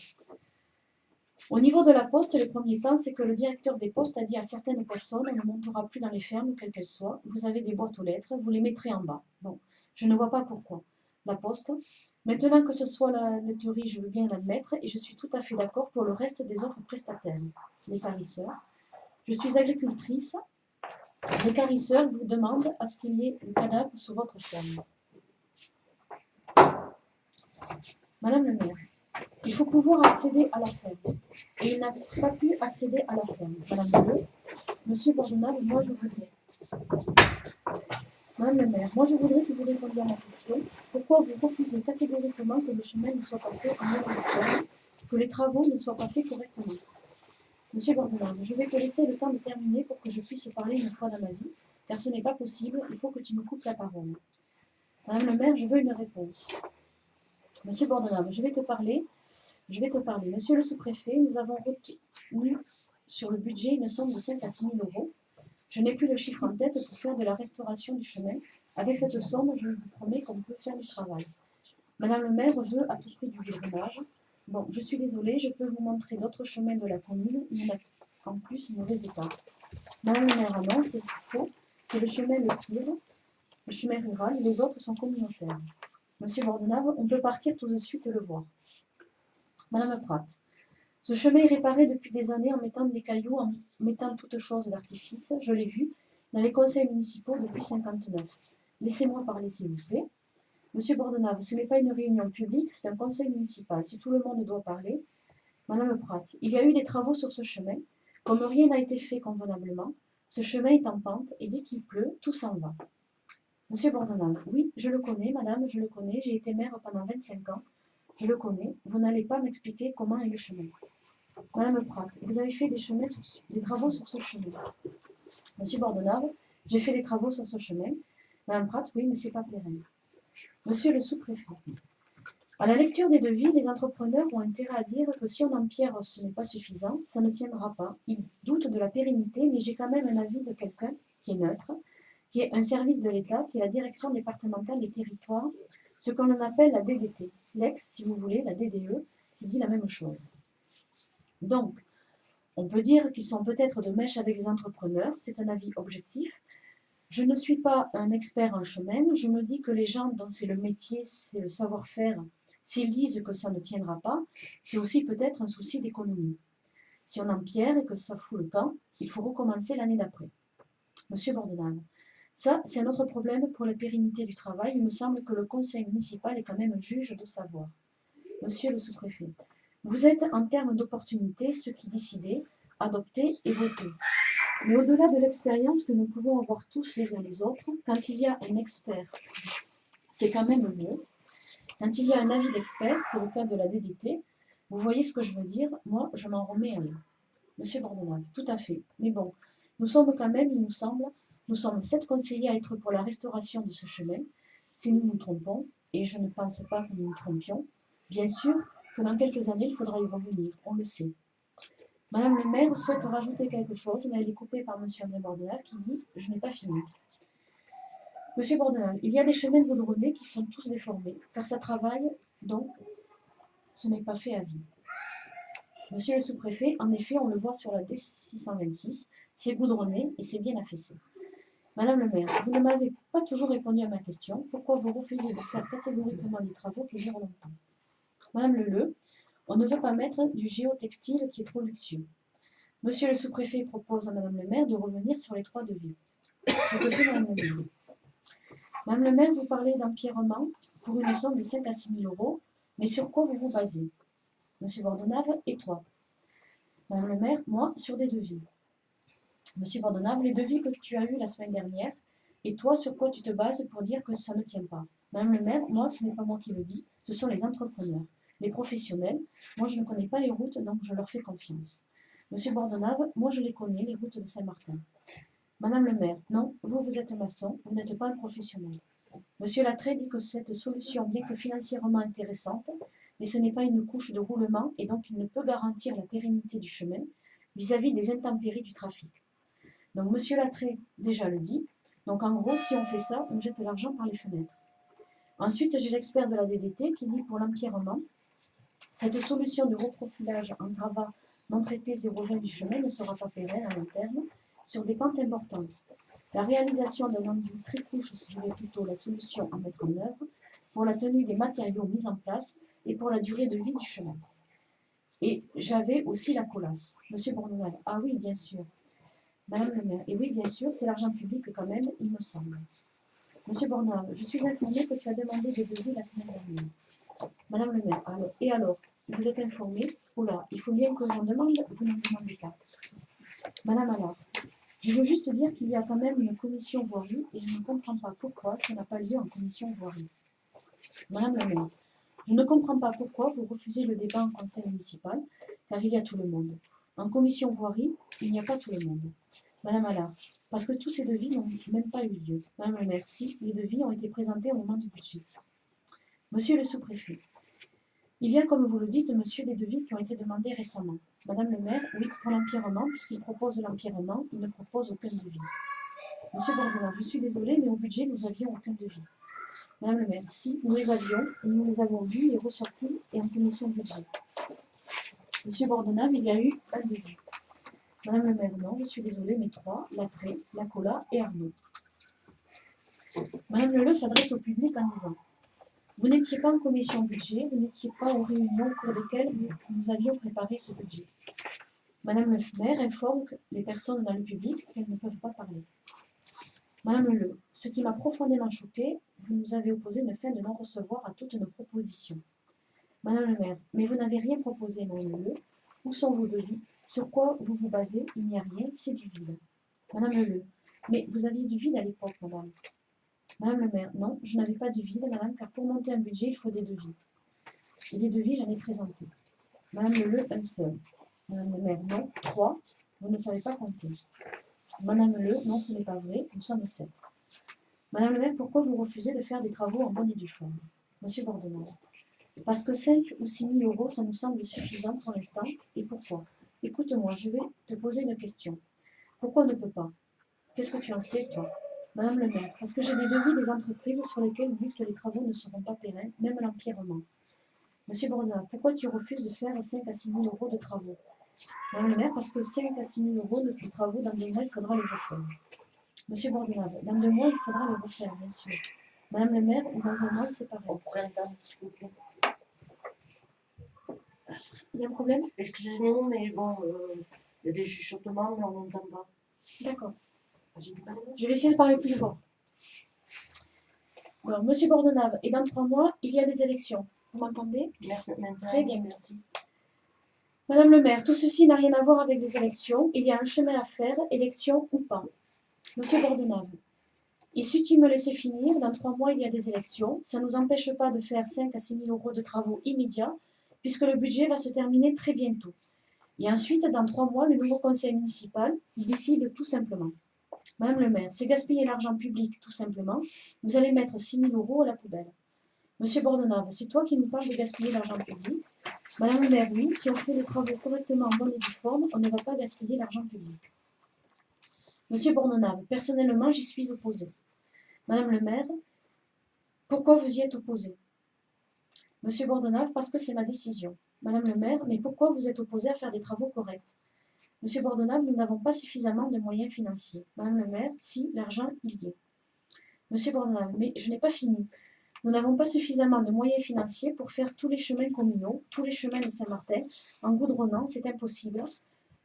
Au niveau de la poste, le premier temps, c'est que le directeur des postes a dit à certaines personnes, on ne montera plus dans les fermes, quelles qu'elles soient, vous avez des boîtes aux lettres, vous les mettrez en bas. Bon, je ne vois pas pourquoi. La poste, maintenant que ce soit la laiterie, je veux bien l'admettre, et je suis tout à fait d'accord pour le reste des autres prestataires. Les carisseurs. Je suis agricultrice. Les carisseurs vous demandent à ce qu'il y ait le cadavre sur votre ferme. Madame le maire, il faut pouvoir accéder à la ferme. Et il n'a pas pu accéder à la ferme. Madame le, monsieur Bordenave, moi je vous ai. Madame le maire, moi je voudrais que vous répondiez à ma question. Pourquoi vous refusez catégoriquement que le chemin ne soit pas fait en heure de ferme, que les travaux ne soient pas faits correctement? Monsieur Bordenave, je vais te laisser le temps de terminer pour que je puisse parler une fois dans ma vie, car ce n'est pas possible, il faut que tu me coupes la parole. Madame le maire, je veux une réponse. Monsieur Bordenave, je vais te parler. Monsieur le sous-préfet, nous avons retenu sur le budget une somme de 5 à 6 000 euros. Je n'ai plus le chiffre en tête pour faire de la restauration du chemin. Avec cette somme, je vous promets qu'on peut faire du travail. Madame le maire veut à tout prix du gouvernage. Bon, je suis désolée, je peux vous montrer d'autres chemins de la commune. Il y en a en plus en mauvais état. Madame le maire, non, c'est faux. C'est le chemin le pire, le chemin rural. Les autres sont communautaires. Monsieur Bordenave, on peut partir tout de suite le voir. Madame Pratt, ce chemin est réparé depuis des années en mettant des cailloux, en mettant toutes choses d'artifice. Je l'ai vu dans les conseils municipaux depuis 1959. Laissez-moi parler, s'il vous plaît. Monsieur Bordenave, ce n'est pas une réunion publique, c'est un conseil municipal. Si tout le monde doit parler. Madame Pratt, il y a eu des travaux sur ce chemin. Comme rien n'a été fait convenablement, ce chemin est en pente et dès qu'il pleut, tout s'en va. Monsieur Bordenave, oui, je le connais, madame, je le connais, j'ai été maire pendant 25 ans, je le connais, vous n'allez pas m'expliquer comment est le chemin. Madame Pratt, vous avez fait des travaux sur ce chemin. Monsieur Bordenave, j'ai fait des travaux sur ce chemin. Madame Pratt, oui, mais c'est pas pérenne. Monsieur le sous-préfet, à la lecture des devis, les entrepreneurs ont intérêt à dire que si on empierre, ce n'est pas suffisant, ça ne tiendra pas. Ils doutent de la pérennité, mais j'ai quand même un avis de quelqu'un qui est neutre, qui est un service de l'État, qui est la direction départementale des territoires, ce qu'on appelle la DDT, l'ex, si vous voulez, la DDE, qui dit la même chose. Donc, on peut dire qu'ils sont peut-être de mèche avec les entrepreneurs, c'est un avis objectif. Je ne suis pas un expert en chemin, je me dis que les gens dont c'est le métier, c'est le savoir-faire, s'ils disent que ça ne tiendra pas, c'est aussi peut-être un souci d'économie. Si on empierre et que ça fout le camp, il faut recommencer l'année d'après. Monsieur Bordenave, ça, c'est un autre problème pour la pérennité du travail. Il me semble que le conseil municipal est quand même un juge de savoir. Monsieur le sous-préfet, vous êtes, en termes d'opportunité, ceux qui décidez, adoptez et votez. Mais au-delà de l'expérience que nous pouvons avoir tous les uns les autres, quand il y a un expert, c'est quand même mieux. Quand il y a un avis d'expert, c'est le cas de la DDT, vous voyez ce que je veux dire, moi, je m'en remets à eux. Monsieur Bordenave, tout à fait. Mais bon, nous sommes quand même, il nous semble, nous sommes 7 conseillers à être pour la restauration de ce chemin. Si nous nous trompons, et je ne pense pas que nous nous trompions, bien sûr que dans quelques années, il faudra y revenir, on le sait. Madame le maire souhaite rajouter quelque chose, mais elle est coupée par monsieur André Bordenave qui dit « Je n'ai pas fini ». Monsieur Bordenave, il y a des chemins goudronnés qui sont tous déformés, car ça travaille, donc ce n'est pas fait à vie. Monsieur le sous-préfet, en effet, on le voit sur la D626, c'est goudronné et c'est bien affaissé. Madame le maire, vous ne m'avez pas toujours répondu à ma question. Pourquoi vous refusez de faire catégoriquement des travaux qui durent longtemps? Madame Leleu, on ne veut pas mettre du géotextile qui est trop luxueux. Monsieur le sous-préfet propose à Madame le maire de revenir sur les 3 devis. Ce que fait Madame le maire. Madame le maire, vous parlez d'empierrement pour une somme de 5 à 6 000 euros, mais sur quoi vous vous basez? Monsieur Bordenave, et toi? Madame le maire, moi, sur des devis. Monsieur Bordenave, les devis que tu as eus la semaine dernière, et toi, sur quoi tu te bases pour dire que ça ne tient pas? Madame le maire, moi, ce n'est pas moi qui le dis, ce sont les entrepreneurs, les professionnels. Moi, je ne connais pas les routes, donc je leur fais confiance. Monsieur Bordenave, moi, je les connais, les routes de Saint-Martin. Madame le maire, non, vous êtes maçon, vous n'êtes pas un professionnel. Monsieur Latret dit que cette solution, bien que financièrement intéressante, mais ce n'est pas une couche de roulement et donc il ne peut garantir la pérennité du chemin vis-à-vis des intempéries du trafic. Donc monsieur Latret déjà le dit, donc en gros si on fait ça, on jette l'argent par les fenêtres. Ensuite j'ai l'expert de la DDT qui dit pour l'empierrement, cette solution de reprofilage en gravats non traité 0,20 du chemin ne sera pas pérenne à long terme sur des pentes importantes. La réalisation d'un enduit tricouche serait plutôt la solution à mettre en œuvre pour la tenue des matériaux mis en place et pour la durée de vie du chemin. Et j'avais aussi la colasse. Monsieur Bordenave, ah oui, bien sûr. Madame le maire, et oui, bien sûr, c'est l'argent public quand même, il me semble. Monsieur Bordenave, je suis informée que tu as demandé des devis la semaine dernière. Madame le maire, alors, vous êtes informée? Oh là, il faut bien que j'en demande, vous ne me demandez pas. Madame Allard, je veux juste dire qu'il y a quand même une commission voirie et je ne comprends pas pourquoi ça n'a pas lieu en commission voirie. Madame le maire, je ne comprends pas pourquoi vous refusez le débat en conseil municipal, car il y a tout le monde. En commission voirie, il n'y a pas tout le monde. Madame Allard, parce que tous ces devis n'ont même pas eu lieu. Madame le maire, si, les devis ont été présentés au moment du budget. Monsieur le sous-préfet, il y a, comme vous le dites, monsieur, des devis qui ont été demandés récemment. Madame le maire, oui, pour l'empierrement, puisqu'il propose l'empierrement, il ne propose aucun devis. Monsieur Bordenave, je suis désolée, mais au budget, nous n'avions aucun devis. Madame le maire, si, nous les avions, et nous les avons vus et ressortis, et en commission budget. Monsieur Bordenave, il y a eu un devis. Madame le maire, non, je suis désolée, mais 3, Latret, Lacola et Arnaud. Madame Leleu s'adresse au public en disant: vous n'étiez pas en commission budget, vous n'étiez pas aux réunions au cours desquelles nous avions préparé ce budget. Madame le maire informe les personnes dans le public qu'elles ne peuvent pas parler. Madame Leleu, ce qui m'a profondément choquée, vous nous avez opposé une fin de non-recevoir à toutes nos propositions. Madame le maire, mais vous n'avez rien proposé, Madame Leleu. Où sont vos devis? Sur quoi vous vous basez? Il n'y a rien, c'est du vide. Madame Leleu, mais vous aviez du vide à l'époque, madame. Madame le maire, non, je n'avais pas de vide, madame, car pour monter un budget, il faut des devis. Et des devis, j'en ai présenté. Madame Leleu, un seul. Madame le maire, non, 3, vous ne savez pas compter. Madame Leleu, non, ce n'est pas vrai, nous sommes 7. Madame le maire, pourquoi vous refusez de faire des travaux en bonne et due forme? Monsieur Bordenave, parce que 5 ou 6 000 euros, ça nous semble suffisant pour l'instant. Et pourquoi? Écoute-moi, je vais te poser une question. Pourquoi on ne peut pas? Qu'est-ce que tu en sais, toi? Madame le maire, parce que j'ai des devis des entreprises sur lesquelles ils disent que les travaux ne seront pas pérennes, même l'empierrement. Monsieur Bordenave, pourquoi tu refuses de faire 5 à 6 000 euros de travaux? Madame le maire, parce que 5 à 6 000 euros de travaux, dans 2 mois, il faudra les refaire. Monsieur Bordenave, dans 2 mois, il faudra les refaire, bien sûr. Madame le maire, dans un mois, c'est pareil. Au printemps, s'il vous plaît. Il y a un problème? Excusez-nous, mais bon, il y a des chuchotements, mais on n'entend pas. D'accord. J'ai du mal. Je vais essayer de parler plus fort. Alors, Monsieur Bordenave, et dans 3 mois, il y a des élections. Vous m'entendez? Merci, maintenant, Très bien. merci. Madame le maire, tout ceci n'a rien à voir avec les élections. Il y a un chemin à faire, élection ou pas. Monsieur Bordenave, et si tu me laissais finir, dans 3 mois, il y a des élections. Ça ne nous empêche pas de faire 5 à 6 000 euros de travaux immédiats, puisque le budget va se terminer très bientôt. Et ensuite, dans 3 mois, le nouveau conseil municipal décide tout simplement. Madame le maire, c'est gaspiller l'argent public, tout simplement. Vous allez mettre 6 000 euros à la poubelle. Monsieur Bordenave, c'est toi qui nous parles de gaspiller l'argent public. Madame le maire, oui, si on fait les travaux correctement en bonne et due forme, on ne va pas gaspiller l'argent public. Monsieur Bordenave, personnellement, j'y suis opposé. Madame le maire, pourquoi vous y êtes opposé? Monsieur Bordenave, parce que c'est ma décision. Madame le maire, mais pourquoi vous êtes opposé à faire des travaux corrects? Monsieur Bordenave, nous n'avons pas suffisamment de moyens financiers. Madame le maire, si, l'argent, il y est. Monsieur Bordenave, mais je n'ai pas fini. Nous n'avons pas suffisamment de moyens financiers pour faire tous les chemins communaux, tous les chemins de Saint-Martin, en goudronnant, c'est impossible.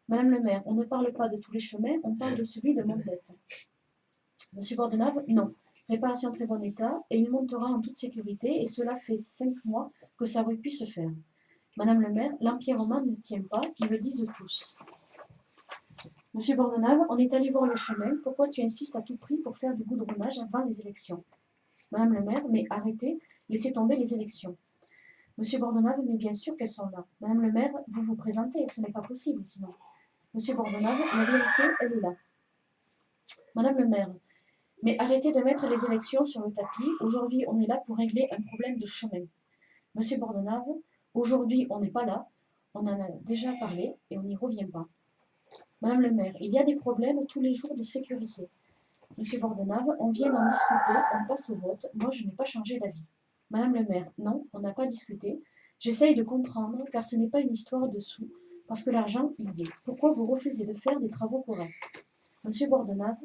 Madame le maire, on ne parle pas de tous les chemins, on parle de celui de Mondette. Monsieur Bordenave, non. Réparation en très bon état, et il montera en toute sécurité, et cela fait 5 mois que ça aurait pu se faire. Madame le maire, l'empierrement ne tient pas, ils le disent tous. Monsieur Bordenave, on est allé voir le chemin, pourquoi tu insistes à tout prix pour faire du goudronnage avant les élections? Madame le maire, mais arrêtez, laissez tomber les élections. Monsieur Bordenave, mais bien sûr qu'elles sont là. Madame le maire, vous vous présentez, ce n'est pas possible sinon. Monsieur Bordenave, la vérité, elle est là. Madame le maire, mais arrêtez de mettre les élections sur le tapis. Aujourd'hui, on est là pour régler un problème de chemin. Monsieur Bordenave, aujourd'hui, on n'est pas là. On en a déjà parlé et on n'y revient pas. Madame le maire, il y a des problèmes tous les jours de sécurité. Monsieur Bordenave, on vient d'en discuter, on passe au vote. Moi, je n'ai pas changé d'avis. Madame le maire, non, on n'a pas discuté. J'essaye de comprendre, car ce n'est pas une histoire de sous, parce que l'argent, il y est. Pourquoi vous refusez de faire des travaux corrects? Monsieur Bordenave,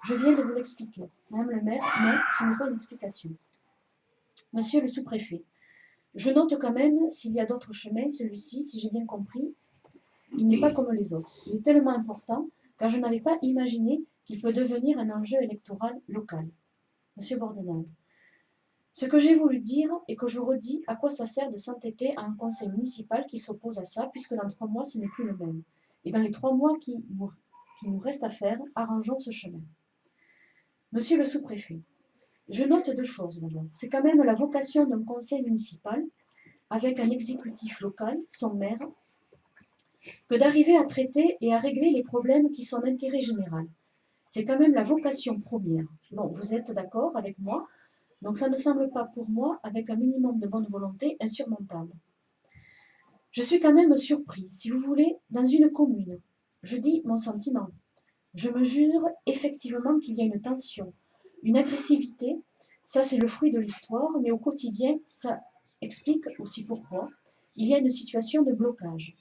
je viens de vous l'expliquer. Madame le maire, non, ce n'est pas une explication. Monsieur le sous-préfet, je note quand même, s'il y a d'autres chemins, celui-ci, si j'ai bien compris, il n'est pas comme les autres. Il est tellement important, car je n'avais pas imaginé qu'il peut devenir un enjeu électoral local. Monsieur Bordenave, ce que j'ai voulu dire et que je redis, à quoi ça sert de s'entêter à un conseil municipal qui s'oppose à ça, puisque dans 3 mois, ce n'est plus le même. Et dans les 3 mois qui nous restent à faire, arrangeons ce chemin. Monsieur le sous-préfet, je note 2 choses d'abord. C'est quand même la vocation d'un conseil municipal, avec un exécutif local, son maire, que d'arriver à traiter et à régler les problèmes qui sont d'intérêt général. C'est quand même la vocation première. Bon, vous êtes d'accord avec moi? Donc ça ne semble pas pour moi, avec un minimum de bonne volonté, insurmontable. Je suis quand même surpris, si vous voulez, dans une commune. Je dis mon sentiment. Je me jure effectivement qu'il y a une tension, une agressivité. Ça, c'est le fruit de l'histoire, mais au quotidien, ça explique aussi pourquoi. Il y a une situation de blocage.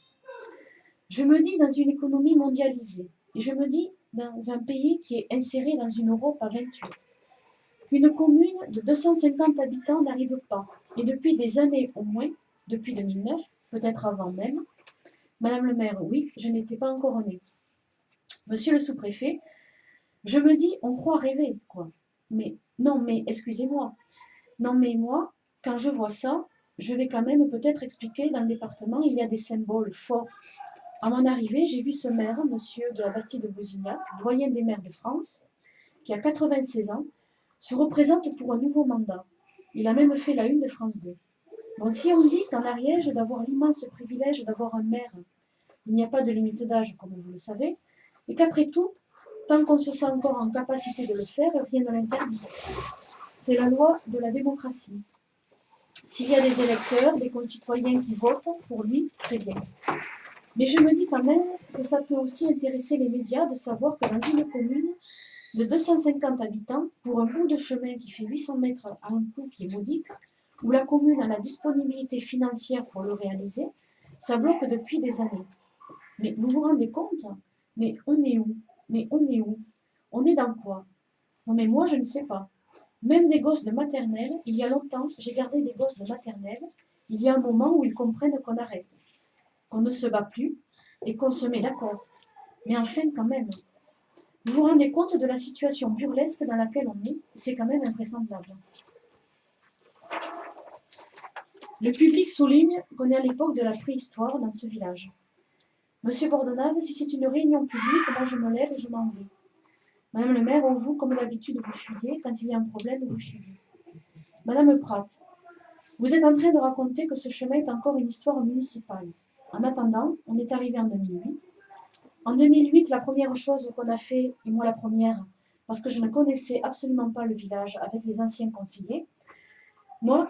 Je me dis dans une économie mondialisée, et je me dis dans un pays qui est inséré dans une Europe à 28, qu'une commune de 250 habitants n'arrive pas, et depuis des années au moins, depuis 2009, peut-être avant même. Madame le maire, oui, je n'étais pas encore née. Monsieur le sous-préfet, je me dis, on croit rêver, quoi. Mais non, mais excusez-moi. Non, mais moi, quand je vois ça, je vais quand même peut-être expliquer dans le département, il y a des symboles forts. À mon arrivée, j'ai vu ce maire, monsieur de la Bastide de Bousignac, doyen des maires de France, qui a 96 ans, se représente pour un nouveau mandat. Il a même fait la une de France 2. Bon, si on dit qu'en Ariège, d'avoir l'immense privilège d'avoir un maire, il n'y a pas de limite d'âge, comme vous le savez, et qu'après tout, tant qu'on se sent encore en capacité de le faire, rien ne l'interdit. C'est la loi de la démocratie. S'il y a des électeurs, des concitoyens qui votent pour lui, très bien. Mais je me dis quand même que ça peut aussi intéresser les médias de savoir que dans une commune de 250 habitants, pour un bout de chemin qui fait 800 mètres à un coût qui est modique, où la commune a la disponibilité financière pour le réaliser, ça bloque depuis des années. Mais vous vous rendez compte? Mais on est où? Mais on est où? On est dans quoi? Non mais moi je ne sais pas. Même des gosses de maternelle, il y a longtemps, j'ai gardé des gosses de maternelle, il y a un moment où ils comprennent qu'on arrête, qu'on ne se bat plus et qu'on se met d'accord. Mais enfin quand même, vous vous rendez compte de la situation burlesque dans laquelle on est? C'est quand même invraisemblable. Le public souligne qu'on est à l'époque de la préhistoire dans ce village. Monsieur Bordenave, si c'est une réunion publique, moi je me lève et je m'en vais. Madame le maire, vous, comme d'habitude, vous fuyez. Quand il y a un problème, vous fuyez. Madame Pratt, vous êtes en train de raconter que ce chemin est encore une histoire municipale. En attendant, on est arrivé en 2008. En 2008, la première chose qu'on a fait, et moi la première, parce que je ne connaissais absolument pas le village avec les anciens conseillers, Moi,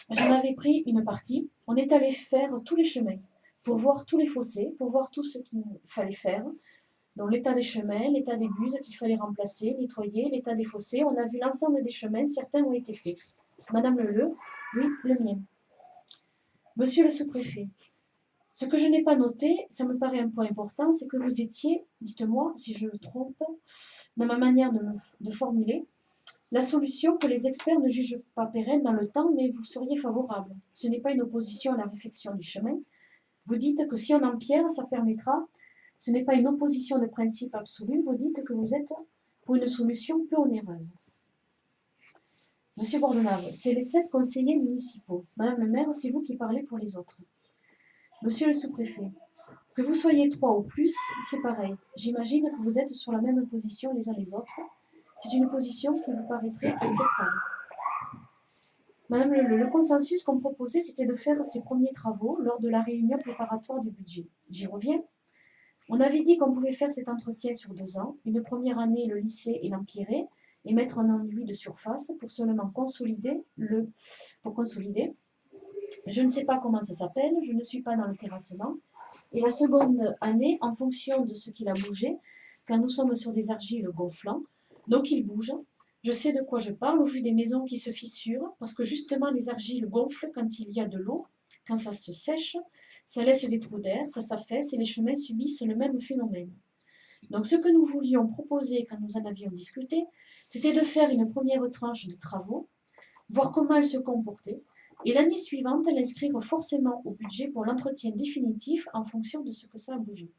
j'en avais pris une partie. On est allé faire tous les chemins pour voir tous les fossés, pour voir tout ce qu'il fallait faire. Donc l'état des chemins, l'état des buses qu'il fallait remplacer, nettoyer, l'état des fossés. On a vu l'ensemble des chemins, certains ont été faits. Madame Leleu, oui, le mien. Monsieur le sous-préfet, ce que je n'ai pas noté, ça me paraît un point important, c'est que vous étiez, dites-moi si je me trompe, dans ma manière de formuler, la solution que les experts ne jugent pas pérenne dans le temps, mais vous seriez favorable. Ce n'est pas une opposition à la réfection du chemin. Vous dites que si on empierre, ça permettra. Ce n'est pas une opposition de principe absolu. Vous dites que vous êtes pour une solution peu onéreuse. Monsieur Bordenave, c'est les 7 conseillers municipaux. Madame le maire, c'est vous qui parlez pour les autres. Monsieur le sous-préfet, que vous soyez 3 ou plus, c'est pareil. J'imagine que vous êtes sur la même position les uns les autres. C'est une position qui vous paraîtrait acceptable. Madame le consensus qu'on proposait, c'était de faire ces premiers travaux lors de la réunion préparatoire du budget. J'y reviens. On avait dit qu'on pouvait faire cet entretien sur 2 ans. Une première année, le lycée et l'empierrer, et mettre un enduit de surface pour seulement consolider. Je ne sais pas comment ça s'appelle, je ne suis pas dans le terrassement. Et la seconde année, en fonction de ce qu'il a bougé, car nous sommes sur des argiles gonflants, donc il bouge. Je sais de quoi je parle au vu des maisons qui se fissurent, parce que justement les argiles gonflent quand il y a de l'eau, quand ça se sèche, ça laisse des trous d'air, ça s'affaisse et les chemins subissent le même phénomène. Donc ce que nous voulions proposer quand nous en avions discuté, c'était de faire une première tranche de travaux, voir comment elle se comportait, et l'année suivante l'inscrire forcément au budget pour l'entretien définitif en fonction de ce que ça a bougé.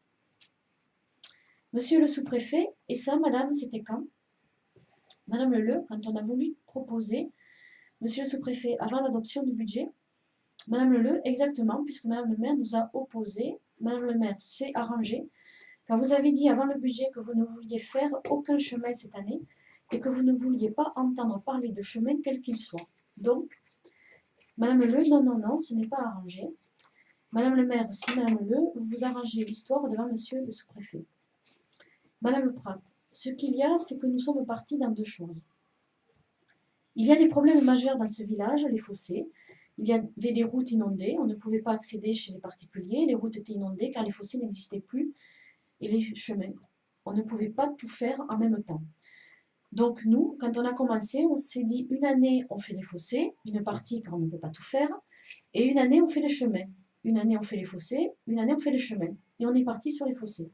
Monsieur le sous-préfet, et ça, madame, c'était quand? Madame Leleu, quand on a voulu proposer, monsieur le sous-préfet, avant l'adoption du budget, Madame Leleu, exactement, puisque Madame le maire nous a opposé, Madame le maire s'est arrangée, quand vous avez dit avant le budget que vous ne vouliez faire aucun chemin cette année et que vous ne vouliez pas entendre parler de chemin quel qu'il soit. Donc, Madame Leleu, non, ce n'est pas arrangé. Madame le maire, si Madame Leleu, vous arrangez l'histoire devant monsieur le sous-préfet. Madame le Prat, ce qu'il y a, c'est que nous sommes partis dans 2 choses. Il y a des problèmes majeurs dans ce village, les fossés. Il y avait des routes inondées, on ne pouvait pas accéder chez les particuliers, les routes étaient inondées car les fossés n'existaient plus, et les chemins. On ne pouvait pas tout faire en même temps. Donc nous, quand on a commencé, on s'est dit une année on fait les fossés, une partie car on ne peut pas tout faire, et une année on fait les chemins. Une année on fait les fossés, une année on fait les chemins. Et on est parti sur les fossés.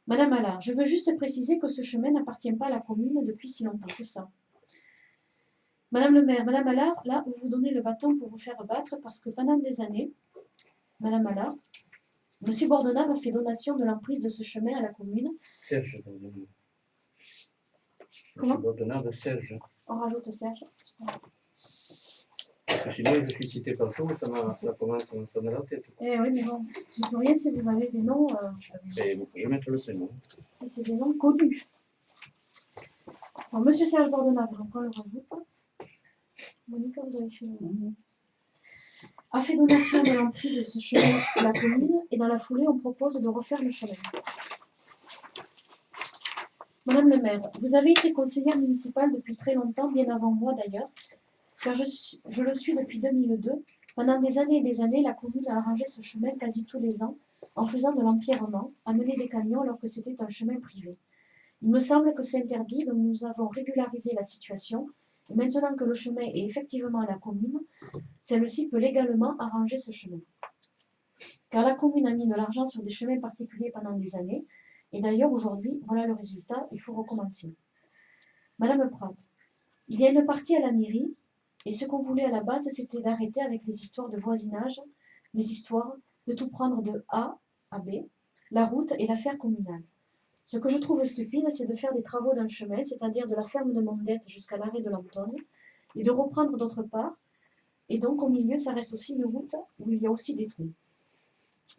Madame Allard, je veux juste préciser que ce chemin n'appartient pas à la commune depuis si longtemps que ça. Madame le maire, Madame Allard, là, vous vous donnez le bâton pour vous faire battre parce que pendant des années, Madame Allard, Monsieur Bordenave a fait donation de l'emprise de ce chemin à la commune. Serge Bordenave. Comment? Monsieur Bordenave, Serge. On rajoute Serge. Parce que sinon, je suis cité partout, ça commence à me sonner la tête. Eh oui, mais bon, je ne peux rien si vous avez des noms. Et vous pouvez mettre le prénom. Et c'est des noms connus. Alors, Monsieur Serge Bordenave, donc on le rajoute. Monica, vous avez fait a fait donation de l'emprise de ce chemin à la commune et dans la foulée, on propose de refaire le chemin. Madame le maire, vous avez été conseillère municipale depuis très longtemps, bien avant moi d'ailleurs, car je le suis depuis 2002. Pendant des années et des années, la commune a arrangé ce chemin quasi tous les ans en faisant de l'empierrement, amener des camions alors que c'était un chemin privé. Il me semble que c'est interdit, donc nous avons régularisé la situation. Et maintenant que le chemin est effectivement à la commune, celle-ci peut légalement arranger ce chemin. Car la commune a mis de l'argent sur des chemins particuliers pendant des années, et d'ailleurs aujourd'hui, voilà le résultat, il faut recommencer. Madame Prat, il y a une partie à la mairie, et ce qu'on voulait à la base, c'était d'arrêter avec les histoires de voisinage, les histoires de tout prendre de A à B, la route et l'affaire communale. Ce que je trouve stupide, c'est de faire des travaux d'un chemin, c'est-à-dire de la ferme de Mondette jusqu'à l'arrêt de l'Antonne, et de reprendre d'autre part. Et donc, au milieu, ça reste aussi une route où il y a aussi des trous.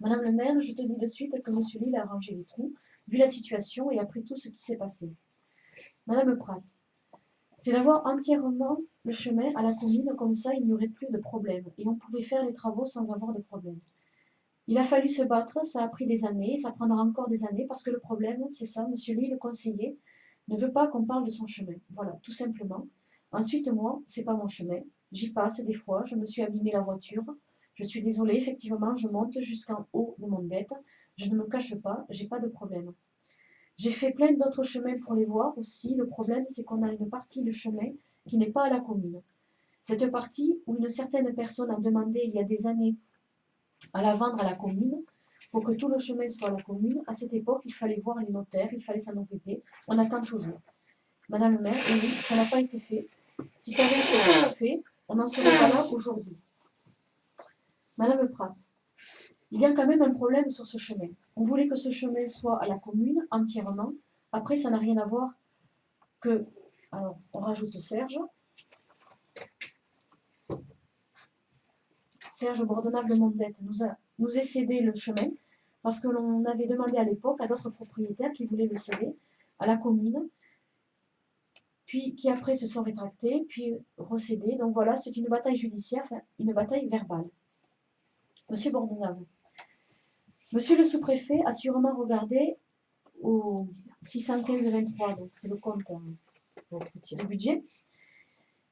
Madame le maire, je te dis de suite que monsieur Lille a arrangé les trous, vu la situation et après tout ce qui s'est passé. Madame Prat, c'est d'avoir entièrement le chemin à la commune, comme ça il n'y aurait plus de problème, et on pouvait faire les travaux sans avoir de problème. Il a fallu se battre, ça a pris des années, ça prendra encore des années, parce que le problème, c'est ça, monsieur Lee, le conseiller, ne veut pas qu'on parle de son chemin. Voilà, tout simplement. Ensuite, moi, c'est pas mon chemin. J'y passe des fois, je me suis abîmé la voiture. Je suis désolée, effectivement, je monte jusqu'en haut de mon dette. Je ne me cache pas, j'ai pas de problème. J'ai fait plein d'autres chemins pour les voir aussi. Le problème, c'est qu'on a une partie de chemin qui n'est pas à la commune. Cette partie où une certaine personne a demandé il y a des années à la vendre à la commune, pour que tout le chemin soit à la commune, à cette époque, il fallait voir les notaires, il fallait s'en occuper. On attend toujours. Madame le maire, oui, ça n'a pas été fait. Si ça avait été fait, on n'en serait pas là aujourd'hui. Madame Pratt, il y a quand même un problème sur ce chemin. On voulait que ce chemin soit à la commune entièrement. Après, ça n'a rien à voir que... Alors, on rajoute Serge. Serge Bordenave de Mondette nous a cédé le chemin parce que l'on avait demandé à l'époque à d'autres propriétaires qui voulaient le céder à la commune, puis qui après se sont rétractés, puis recédés. Donc voilà, c'est une bataille judiciaire, enfin, une bataille verbale. Monsieur Bordenave, monsieur le sous-préfet a sûrement regardé au 615-23, donc c'est le compte de budget.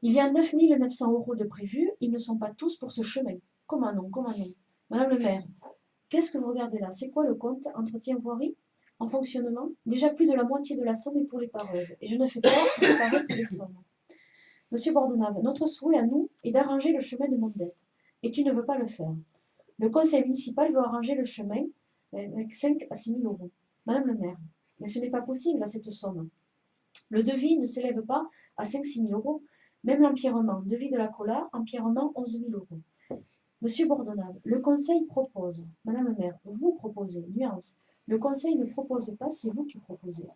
Il y a 9 900 € de prévus, ils ne sont pas tous pour ce chemin. Comment non, comment non? Madame le maire, qu'est-ce que vous regardez là? C'est quoi le compte entretien voirie en fonctionnement? Déjà plus de la moitié de la somme est pour les pareuses, et je ne fais pas disparaître les sommes. Monsieur Bordenave, notre souhait à nous est d'arranger le chemin de Mondette, et tu ne veux pas le faire. Le conseil municipal veut arranger le chemin avec 5 à 6 000 €. Madame le maire, mais ce n'est pas possible à cette somme. Le devis ne s'élève pas à 5-6 000 €. Même l'empierrement, devis de la cola, empierrement 11 000 €. Monsieur Bordenave, le conseil propose. Madame le maire, vous proposez, nuance. Le conseil ne propose pas, c'est vous qui proposez.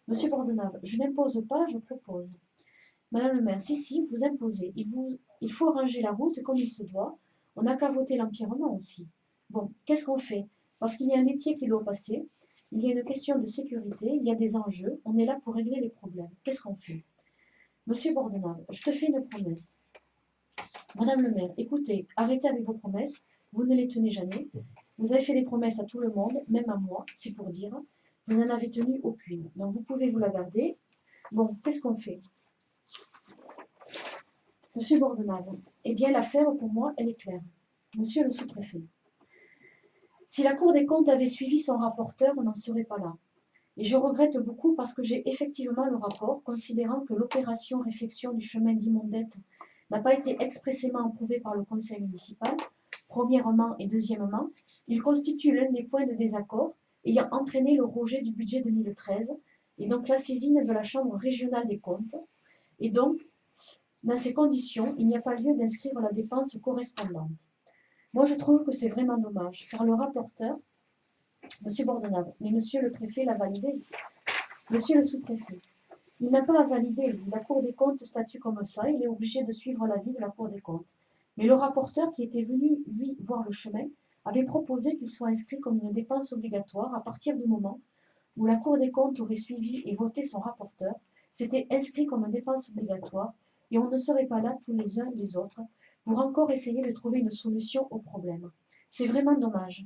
Monsieur Bordenave, je n'impose pas, je propose. Madame le maire, si, vous imposez. Il faut arranger la route comme il se doit. On n'a qu'à voter l'empierrement aussi. Bon, qu'est-ce qu'on fait? Parce qu'il y a un métier qui doit passer, il y a une question de sécurité, il y a des enjeux, on est là pour régler les problèmes. Qu'est-ce qu'on fait? Monsieur Bordenave, je te fais une promesse. Madame le maire, écoutez, arrêtez avec vos promesses, vous ne les tenez jamais. Vous avez fait des promesses à tout le monde, même à moi, c'est pour dire. Vous n'en avez tenu aucune. Donc vous pouvez vous la garder. Bon, qu'est-ce qu'on fait? Monsieur Bordenave, eh bien l'affaire pour moi, elle est claire. Monsieur le sous-préfet, si la Cour des comptes avait suivi son rapporteur, on n'en serait pas là. Et je regrette beaucoup parce que j'ai effectivement le rapport, considérant que l'opération réfection du chemin d'Imondette n'a pas été expressément approuvée par le conseil municipal. Premièrement et deuxièmement, il constitue l'un des points de désaccord ayant entraîné le rejet du budget 2013 et donc la saisine de la Chambre régionale des comptes. Et donc, dans ces conditions, il n'y a pas lieu d'inscrire la dépense correspondante. Moi, je trouve que c'est vraiment dommage, car le rapporteur, monsieur Bordenave, mais monsieur le préfet l'a validé. Monsieur le sous-préfet, il n'a pas à valider. La Cour des comptes statue comme ça, il est obligé de suivre l'avis de la Cour des comptes. Mais le rapporteur qui était venu, lui, voir le chemin, avait proposé qu'il soit inscrit comme une dépense obligatoire à partir du moment où la Cour des comptes aurait suivi et voté son rapporteur. C'était inscrit comme une dépense obligatoire et on ne serait pas là tous les uns les autres pour encore essayer de trouver une solution au problème. C'est vraiment dommage.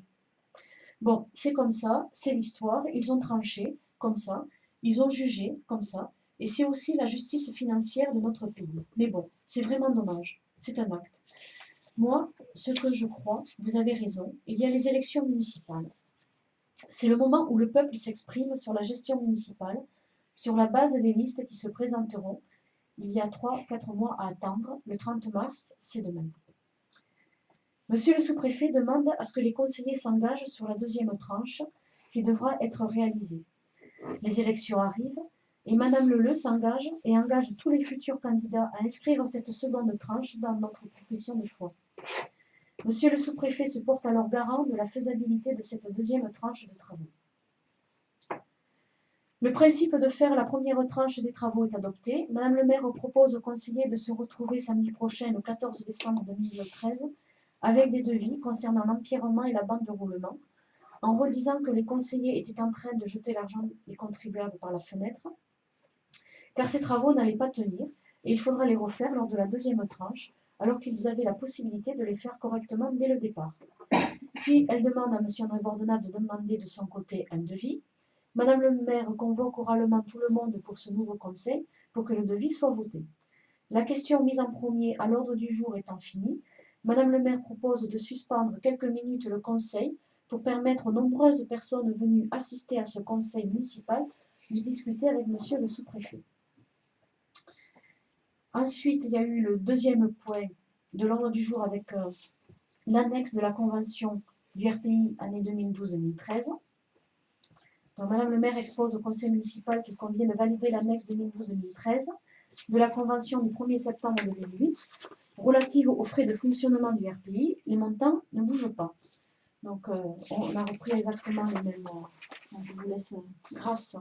Bon, c'est comme ça, c'est l'histoire, ils ont tranché comme ça, ils ont jugé comme ça, et c'est aussi la justice financière de notre pays. Mais bon, c'est vraiment dommage, c'est un acte. Moi, ce que je crois, vous avez raison, il y a les élections municipales. C'est le moment où le peuple s'exprime sur la gestion municipale, sur la base des listes qui se présenteront. Il y a 3-4 mois à attendre, le 30 mars, c'est demain. Monsieur le sous-préfet demande à ce que les conseillers s'engagent sur la deuxième tranche qui devra être réalisée. Les élections arrivent et Madame Leleu s'engage et engage tous les futurs candidats à inscrire cette seconde tranche dans notre profession de foi. Monsieur le sous-préfet se porte alors garant de la faisabilité de cette deuxième tranche de travaux. Le principe de faire la première tranche des travaux est adopté. Madame le maire propose aux conseillers de se retrouver samedi prochain, le 14 décembre 2013, avec des devis concernant l'empierrement et la bande de roulement, en redisant que les conseillers étaient en train de jeter l'argent des contribuables par la fenêtre, car ces travaux n'allaient pas tenir, et il faudra les refaire lors de la deuxième tranche, alors qu'ils avaient la possibilité de les faire correctement dès le départ. Puis elle demande à M. André Bordenave de demander de son côté un devis. Madame le maire convoque oralement tout le monde pour ce nouveau conseil, pour que le devis soit voté. La question mise en premier à l'ordre du jour étant finie, Madame le maire propose de suspendre quelques minutes le conseil pour permettre aux nombreuses personnes venues assister à ce conseil municipal de discuter avec monsieur le sous-préfet. Ensuite, il y a eu le deuxième point de l'ordre du jour avec l'annexe de la convention du RPI année 2012-2013. Donc, Madame le maire expose au conseil municipal qu'il convient de valider l'annexe 2012-2013 de la convention du 1er septembre 2008 relative aux frais de fonctionnement du RPI. Les montants ne bougent pas. Donc, on a repris exactement les mêmes. Je vous laisse grâce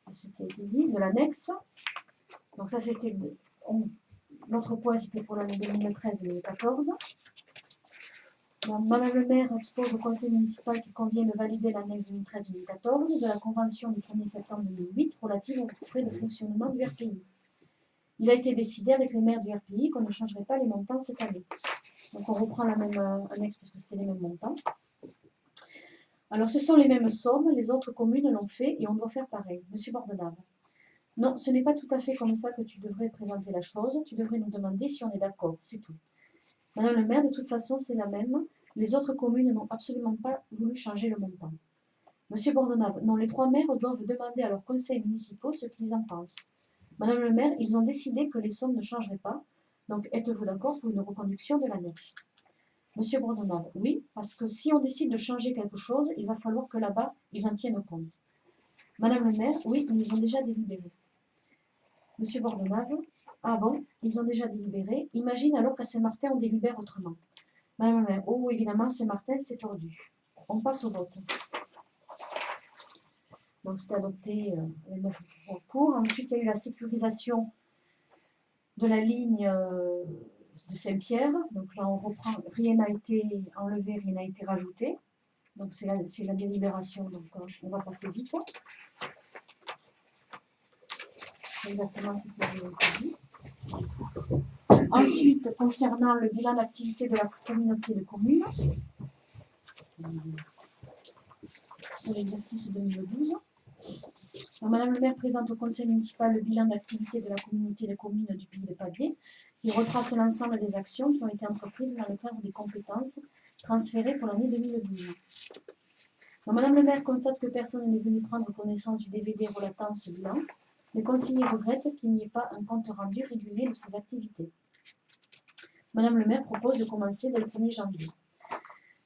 à ce qui a été dit de l'annexe. Donc, ça, c'était l'autre point, c'était pour l'année 2013-2014. Madame le maire expose au conseil municipal qu'il convient de valider l'annexe 2013-2014 de la convention du 1er septembre 2008 relative aux frais de fonctionnement du RPI. Il a été décidé avec les maires du RPI qu'on ne changerait pas les montants cette année. Donc on reprend la même annexe parce que c'était les mêmes montants. Alors ce sont les mêmes sommes, les autres communes l'ont fait et on doit faire pareil. Monsieur Bordenave. Non, ce n'est pas tout à fait comme ça que tu devrais présenter la chose. Tu devrais nous demander si on est d'accord, c'est tout. Madame le maire, de toute façon, c'est la même. Les autres communes n'ont absolument pas voulu changer le montant. Monsieur Bordenave, non, les trois maires doivent demander à leurs conseils municipaux ce qu'ils en pensent. Madame le maire, ils ont décidé que les sommes ne changeraient pas. Donc, êtes-vous d'accord pour une reconduction de l'annexe? Monsieur Bordenave, oui, parce que si on décide de changer quelque chose, il va falloir que là-bas, ils en tiennent compte. Madame le maire, oui, ils ont déjà délibéré. Monsieur Bordenave, ah bon, ils ont déjà délibéré. Imagine alors qu'à Saint-Martin, on délibère autrement. Madame le maire, oh, évidemment, Saint-Martin, c'est tordu. On passe au vote. Donc, c'était adopté le 9 cours. Ensuite, il y a eu la sécurisation de la ligne de Saint-Pierre. Donc là, on reprend, rien n'a été enlevé, rien n'a été rajouté. Donc, c'est la délibération. Donc, on va passer vite. Exactement ce que vous avez dit. Ensuite, concernant le bilan d'activité de la communauté de communes, de l'exercice 2012, Madame le maire présente au conseil municipal le bilan d'activité de la communauté de communes du Pays de Pamiers, qui retrace l'ensemble des actions qui ont été entreprises dans le cadre des compétences transférées pour l'année 2012. Donc, Madame le maire constate que personne n'est venu prendre connaissance du DVD relatant ce bilan. Les conseillers regrettent qu'il n'y ait pas un compte rendu régulier de ces activités. Madame le maire propose de commencer dès le 1er janvier.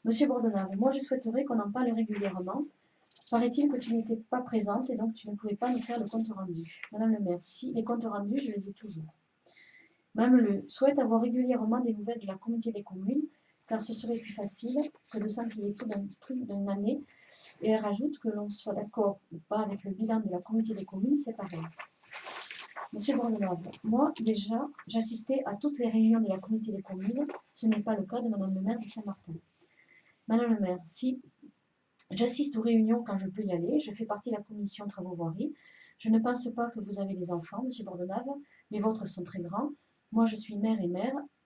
Monsieur Bordenave, moi je souhaiterais qu'on en parle régulièrement. Paraît-il que tu n'étais pas présente et donc tu ne pouvais pas nous faire le compte rendu. Madame le maire, si les comptes rendus, je les ai toujours. Madame le souhaite avoir régulièrement des nouvelles de la communauté des communes, car ce serait plus facile que de s'enquiller tout d'un truc d'une année. Et elle rajoute que l'on soit d'accord ou pas avec le bilan de la communauté des communes, c'est pareil. Monsieur Bordenave, moi déjà, j'assistais à toutes les réunions de la communauté des communes. Ce n'est pas le cas de Madame le maire de Saint-Martin. Madame le maire, si j'assiste aux réunions quand je peux y aller, je fais partie de la commission travaux voirie. Je ne pense pas que vous avez des enfants, Monsieur Bordenave. Les vôtres sont très grands. Moi, je suis mère,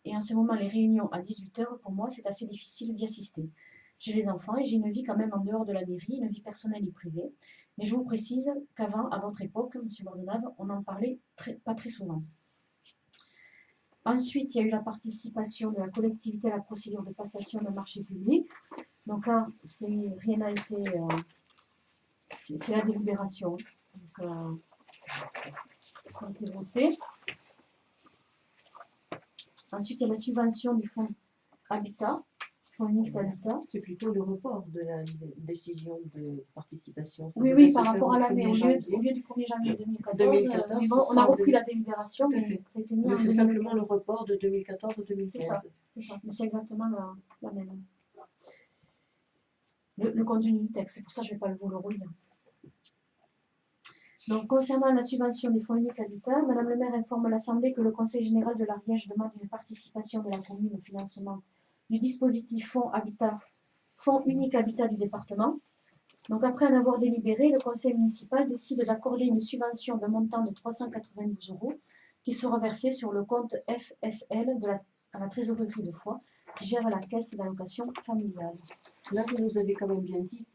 et en ce moment, les réunions à 18h, pour moi, c'est assez difficile d'y assister. J'ai les enfants et j'ai une vie quand même en dehors de la mairie, une vie personnelle et privée. Mais je vous précise qu'avant, à votre époque, Monsieur Bordenave, on en parlait pas très souvent. Ensuite, il y a eu la participation de la collectivité à la procédure de passation d'un marché public. Donc là, rien n'a été... c'est la délibération. Donc, ça a été voté. Ensuite, il y a la subvention du fonds Habitat, fonds unique d'habitat. C'est plutôt le report de la décision de participation. Ça Oui, devait oui, se par faire rapport à l'année. Au lieu du 1er janvier 2014, mais bon, on a repris la délibération, mais ça a été mis en 2015. C'est simplement le report de 2014 à 2015. C'est ça, mais c'est exactement la même. Le contenu du texte, c'est pour ça que je ne vais pas vous le relire. Donc, concernant la subvention des fonds uniques habitat, Madame le maire informe l'Assemblée que le Conseil général de l'Ariège demande une participation de la commune au financement du dispositif fonds unique habitat du département. Donc, après en avoir délibéré, le Conseil municipal décide d'accorder une subvention d'un montant de 392 € qui sera versée sur le compte FSL à la trésorerie de Foix qui gère la caisse d'allocation familiale. Là, vous nous avez quand même bien dit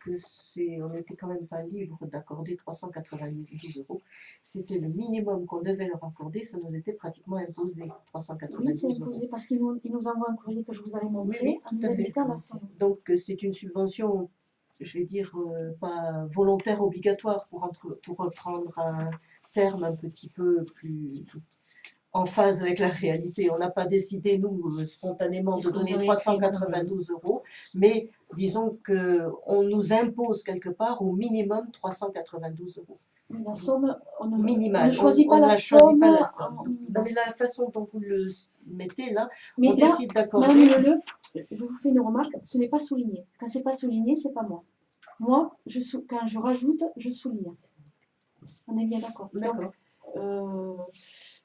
on n'était quand même pas libre d'accorder 392 €. C'était le minimum qu'on devait leur accorder, ça nous était pratiquement imposé, Oui, 392 c'est € imposé parce qu'ils nous envoient un courrier que je vous avais montré Oui, en nous tout à fait. indiquant la somme. Donc, c'est une subvention, je vais dire, pas volontaire, obligatoire, pour reprendre un terme un petit peu plus en phase avec la réalité. On n'a pas décidé, nous, spontanément, de donner 392 €, mais disons qu'on nous impose quelque part au minimum 392 €. La somme, on ne, Minimale. on ne choisit pas On la ne choisit somme. pas la somme. en- Mais la façon dont vous le mettez là, Mais on là, décide d'accorder. Madame Leleu, je vous fais une remarque, ce n'est pas souligné. Quand c'est pas souligné, c'est pas moi. Moi, quand je rajoute, je souligne. On est bien d'accord. D'accord.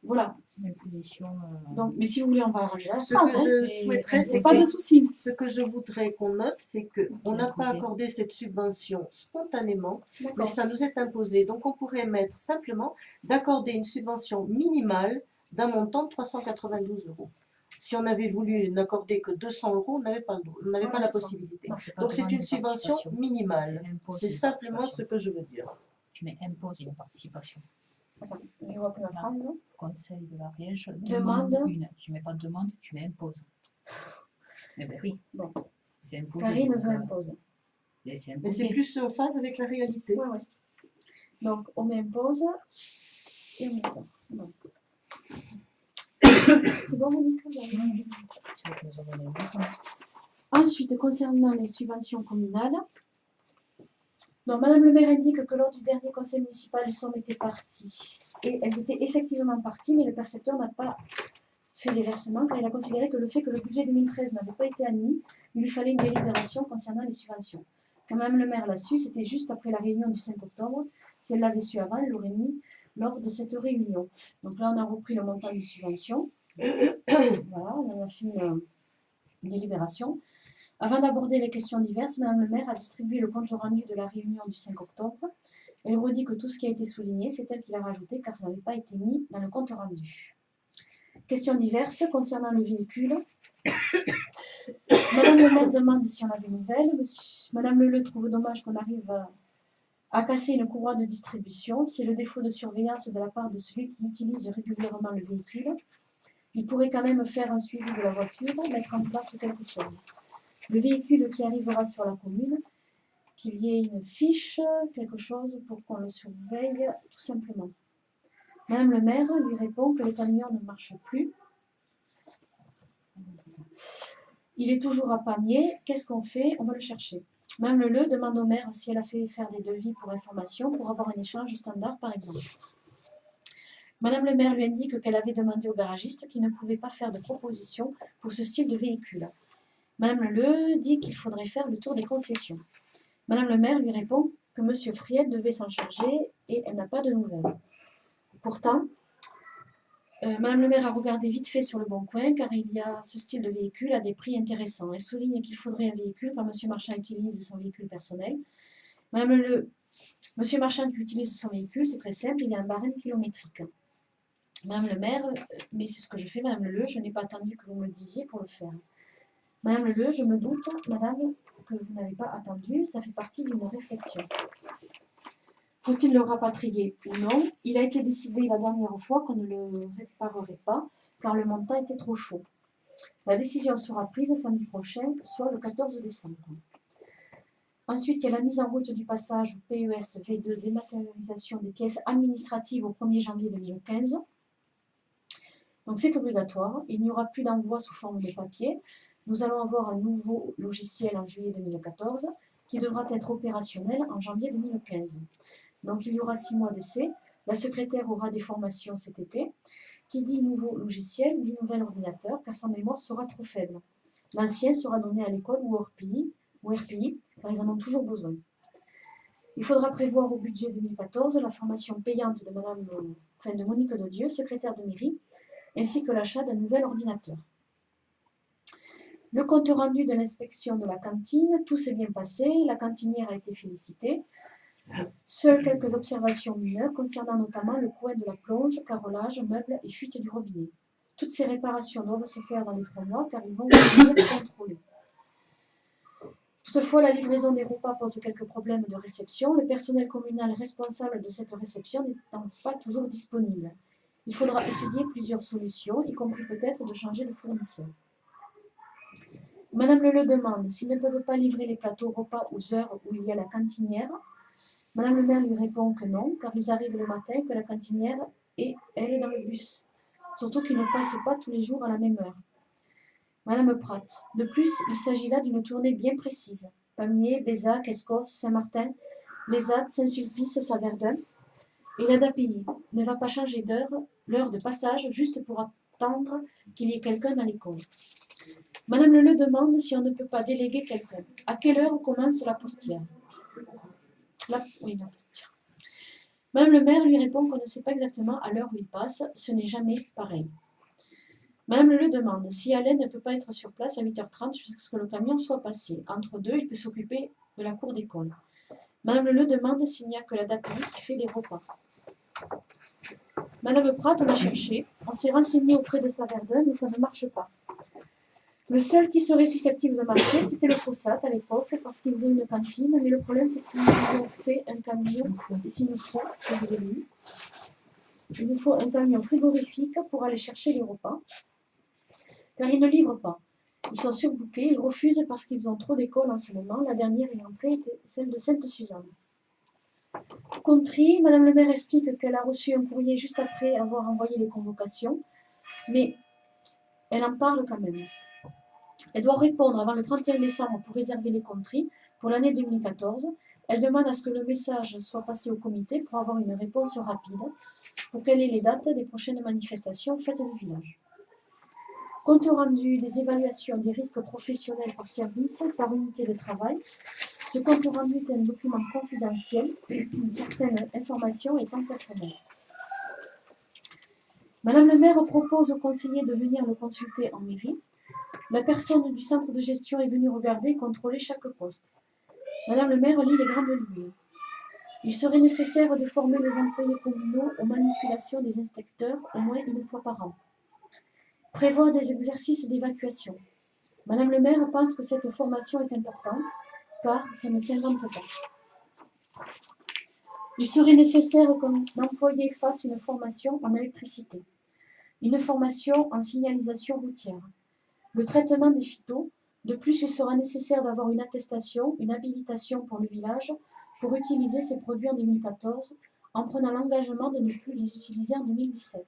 Voilà. L'imposition. Donc, mais si vous voulez, on va arranger la Ce phrase. que Hein. je mais souhaiterais, c'est Pas de souci. ce que je voudrais qu'on note, c'est qu'on n'a pas imposé. accordé cette subvention spontanément, mais D'accord. ça nous est imposé. Donc on pourrait mettre simplement d'accorder une subvention minimale d'un montant de 392 €. Si on avait voulu n'accorder que 200 €, on n'avait pas, la c'est ça. possibilité. Non, c'est pas Donc c'est demande une de subvention participation. minimale. Impose C'est une simplement ce participation. que je veux dire. Tu mets impose une participation. Attends, je vois plus la phrase. non Conseil de l'Ariège Demande. demande une. Tu mets pas demande, tu mets impose. Eh bien oui. Bon. C'est imposé. Karine donc, veut imposer. mais c'est Mais c'est imposé. plus en phase avec la réalité. Ouais, ouais. Donc, on m'impose et on met ça. Bon. C'est bon, Monique vous avez- Si vous nous en donnez une. Ensuite, concernant les subventions communales, donc, Madame le maire indique que lors du dernier conseil municipal, les sommes étaient parties. Et elles étaient effectivement parties, mais le percepteur n'a pas fait les versements car il a considéré que le fait que le budget 2013 n'avait pas été admis, il lui fallait une délibération concernant les subventions. Quand Madame le maire l'a su, c'était juste après la réunion du 5 octobre. Si elle l'avait su avant, elle l'aurait mis lors de cette réunion. Donc là, on a repris le montant des subventions. Voilà, on a fait une délibération. Avant d'aborder les questions diverses, Madame le maire a distribué le compte rendu de la réunion du 5 octobre. Elle redit que tout ce qui a été souligné, c'est elle qui l'a rajouté car ça n'avait pas été mis dans le compte rendu. Questions diverses concernant le véhicule. Madame le maire demande si on a des nouvelles. Madame Leleu trouve dommage qu'on arrive à casser une courroie de distribution. C'est le défaut de surveillance de la part de celui qui utilise régulièrement le véhicule. Il pourrait quand même faire un suivi de la voiture, mettre en place quelque chose. Le véhicule qui arrivera sur la commune, qu'il y ait une fiche, quelque chose pour qu'on le surveille, tout simplement. Madame le maire lui répond que le camion ne marche plus. Il est toujours à Pamiers. Qu'est-ce qu'on fait? On va le chercher. Madame Leleu demande au maire si elle a fait faire des devis pour information, pour avoir un échange standard, par exemple. Madame le maire lui indique qu'elle avait demandé au garagiste qu'il ne pouvait pas faire de proposition pour ce style de véhicule. Madame Leleu dit qu'il faudrait faire le tour des concessions. Madame le maire lui répond que Monsieur Friel devait s'en charger et elle n'a pas de nouvelles. Pourtant, Madame le maire a regardé vite fait sur le Bon Coin car il y a ce style de véhicule à des prix intéressants. Elle souligne qu'il faudrait un véhicule quand Monsieur Marchand utilise son véhicule personnel. Monsieur Marchand qui utilise son véhicule, c'est très simple, il y a un barème kilométrique. Madame le maire, mais c'est ce que je fais, Madame Leleu, je n'ai pas attendu que vous me le disiez pour le faire. Madame Leleu, je me doute, Madame, que vous n'avez pas attendu, ça fait partie d'une réflexion. Faut-il le rapatrier ou non? Il a été décidé la dernière fois qu'on ne le réparerait pas, car le montant était trop chaud. La décision sera prise samedi prochain, soit le 14 décembre. Ensuite, il y a la mise en route du passage au PES V2 dématérialisation des pièces administratives au 1er janvier 2015. Donc c'est obligatoire, il n'y aura plus d'envoi sous forme de papier. Nous allons avoir un nouveau logiciel en juillet 2014 qui devra être opérationnel en janvier 2015. Donc il y aura 6 mois d'essai. La secrétaire aura des formations cet été. Qui dit nouveau logiciel, dit nouvel ordinateur, car sa mémoire sera trop faible. L'ancien sera donné à l'école ou RPI, car ils en ont toujours besoin. Il faudra prévoir au budget 2014 la formation payante de Monique Dodieu, secrétaire de mairie, ainsi que l'achat d'un nouvel ordinateur. Le compte rendu de l'inspection de la cantine, tout s'est bien passé, la cantinière a été félicitée. Seules quelques observations mineures concernant notamment le coin de la plonge, carrelage, meubles et fuite du robinet. Toutes ces réparations doivent se faire dans les 3 mois car ils vont venir contrôler. Toutefois, la livraison des repas pose quelques problèmes de réception, le personnel communal responsable de cette réception n'étant pas toujours disponible. Il faudra étudier plusieurs solutions, y compris peut-être de changer de fournisseur. Madame Le demande s'ils ne peuvent pas livrer les plateaux repas aux heures où il y a la cantinière. Madame le maire lui répond que non, car ils arrivent le matin, que la cantinière est, elle, dans le bus. Surtout qu'ils ne passent pas tous les jours à la même heure. Madame Pratt. De plus, il s'agit là d'une tournée bien précise. Pamiers, Bézac, Escos, Saint-Martin, Les Attes, Saint-Sulpice, Saverdun. Et la DAPI ne va pas changer l'heure de passage juste pour attendre qu'il y ait quelqu'un dans l'école. Madame Le demande si on ne peut pas déléguer quelqu'un. À quelle heure commence la postière? La postière. Madame le maire lui répond qu'on ne sait pas exactement à l'heure où il passe, ce n'est jamais pareil. Madame Le demande si Alain ne peut pas être sur place à 8h30 jusqu'à ce que le camion soit passé. Entre deux, il peut s'occuper de la cour d'école. Madame Le demande s'il n'y a que la DAPI qui fait les repas. Madame Pratt, on a cherché, on s'est renseigné auprès de Saverdun, mais ça ne marche pas. Le seul qui serait susceptible de marcher, c'était le Fossat à l'époque, parce qu'ils ont une cantine, mais le problème c'est qu'ils nous ont fait un camion, ici il nous faut un camion frigorifique pour aller chercher les repas, car ils ne livrent pas. Ils sont surbookés, ils refusent parce qu'ils ont trop d'écoles en ce moment, la dernière entrée était celle de Sainte-Suzanne. Contrie, Madame le maire explique qu'elle a reçu un courrier juste après avoir envoyé les convocations, mais elle en parle quand même. Elle doit répondre avant le 31 décembre pour réserver les contries pour l'année 2014. Elle demande à ce que le message soit passé au comité pour avoir une réponse rapide, pour qu'elle ait les dates des prochaines manifestations faites du village. Compte rendu des évaluations des risques professionnels par service, par unité de travail. Ce compte rendu est un document confidentiel, certaines informations étant personnelles. Madame le maire propose aux conseillers de venir le consulter en mairie. La personne du centre de gestion est venue regarder et contrôler chaque poste. Madame le maire lit les grandes lignes. Il serait nécessaire de former les employés communaux aux manipulations des inspecteurs au moins une fois par an. Prévoir des exercices d'évacuation. Madame le maire pense que cette formation est importante, car ça ne s'invente pas. Il serait nécessaire qu'un employé fasse une formation en électricité, une formation en signalisation routière, le traitement des phytos. De plus, il sera nécessaire d'avoir une attestation, une habilitation pour le village pour utiliser ces produits en 2014, en prenant l'engagement de ne plus les utiliser en 2017.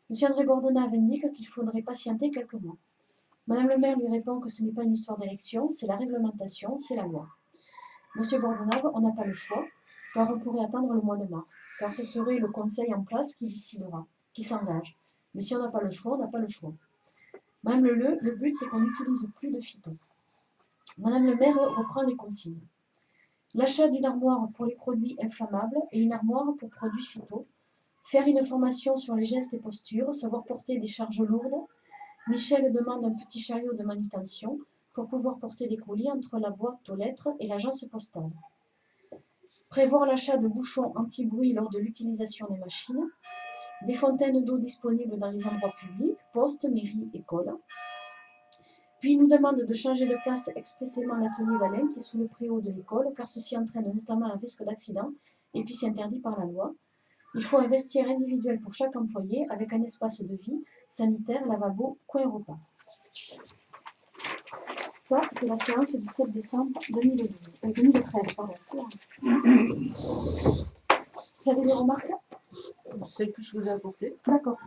M. André Bordenave indique qu'il faudrait patienter quelques mois. Madame le maire lui répond que ce n'est pas une histoire d'élection, c'est la réglementation, c'est la loi. M. Bordenave, on n'a pas le choix, car on pourrait attendre le mois de mars, car ce serait le conseil en place qui décidera, qui s'engage. Mais si on n'a pas le choix, on n'a pas le choix. Madame le but c'est qu'on n'utilise plus de phyto. Madame le maire reprend les consignes. L'achat d'une armoire pour les produits inflammables et une armoire pour produits phyto. Faire une formation sur les gestes et postures, savoir porter des charges lourdes. Michel demande un petit chariot de manutention pour pouvoir porter des colis entre la boîte aux lettres et l'agence postale. Prévoir l'achat de bouchons anti-bruit lors de l'utilisation des machines. Des fontaines d'eau disponibles dans les endroits publics, postes, mairies, écoles. Puis il nous demande de changer de place expressément l'atelier d'Alain qui est sous le préau de l'école, car ceci entraîne notamment un risque d'accident et puis c'est interdit par la loi. Il faut un vestiaire individuel pour chaque employé avec un espace de vie, sanitaire, lavabo, coin repas. Ça, c'est la séance du 7 décembre 2013. Pardon. Vous avez des remarques? Celle que je vous ai apportée. D'accord.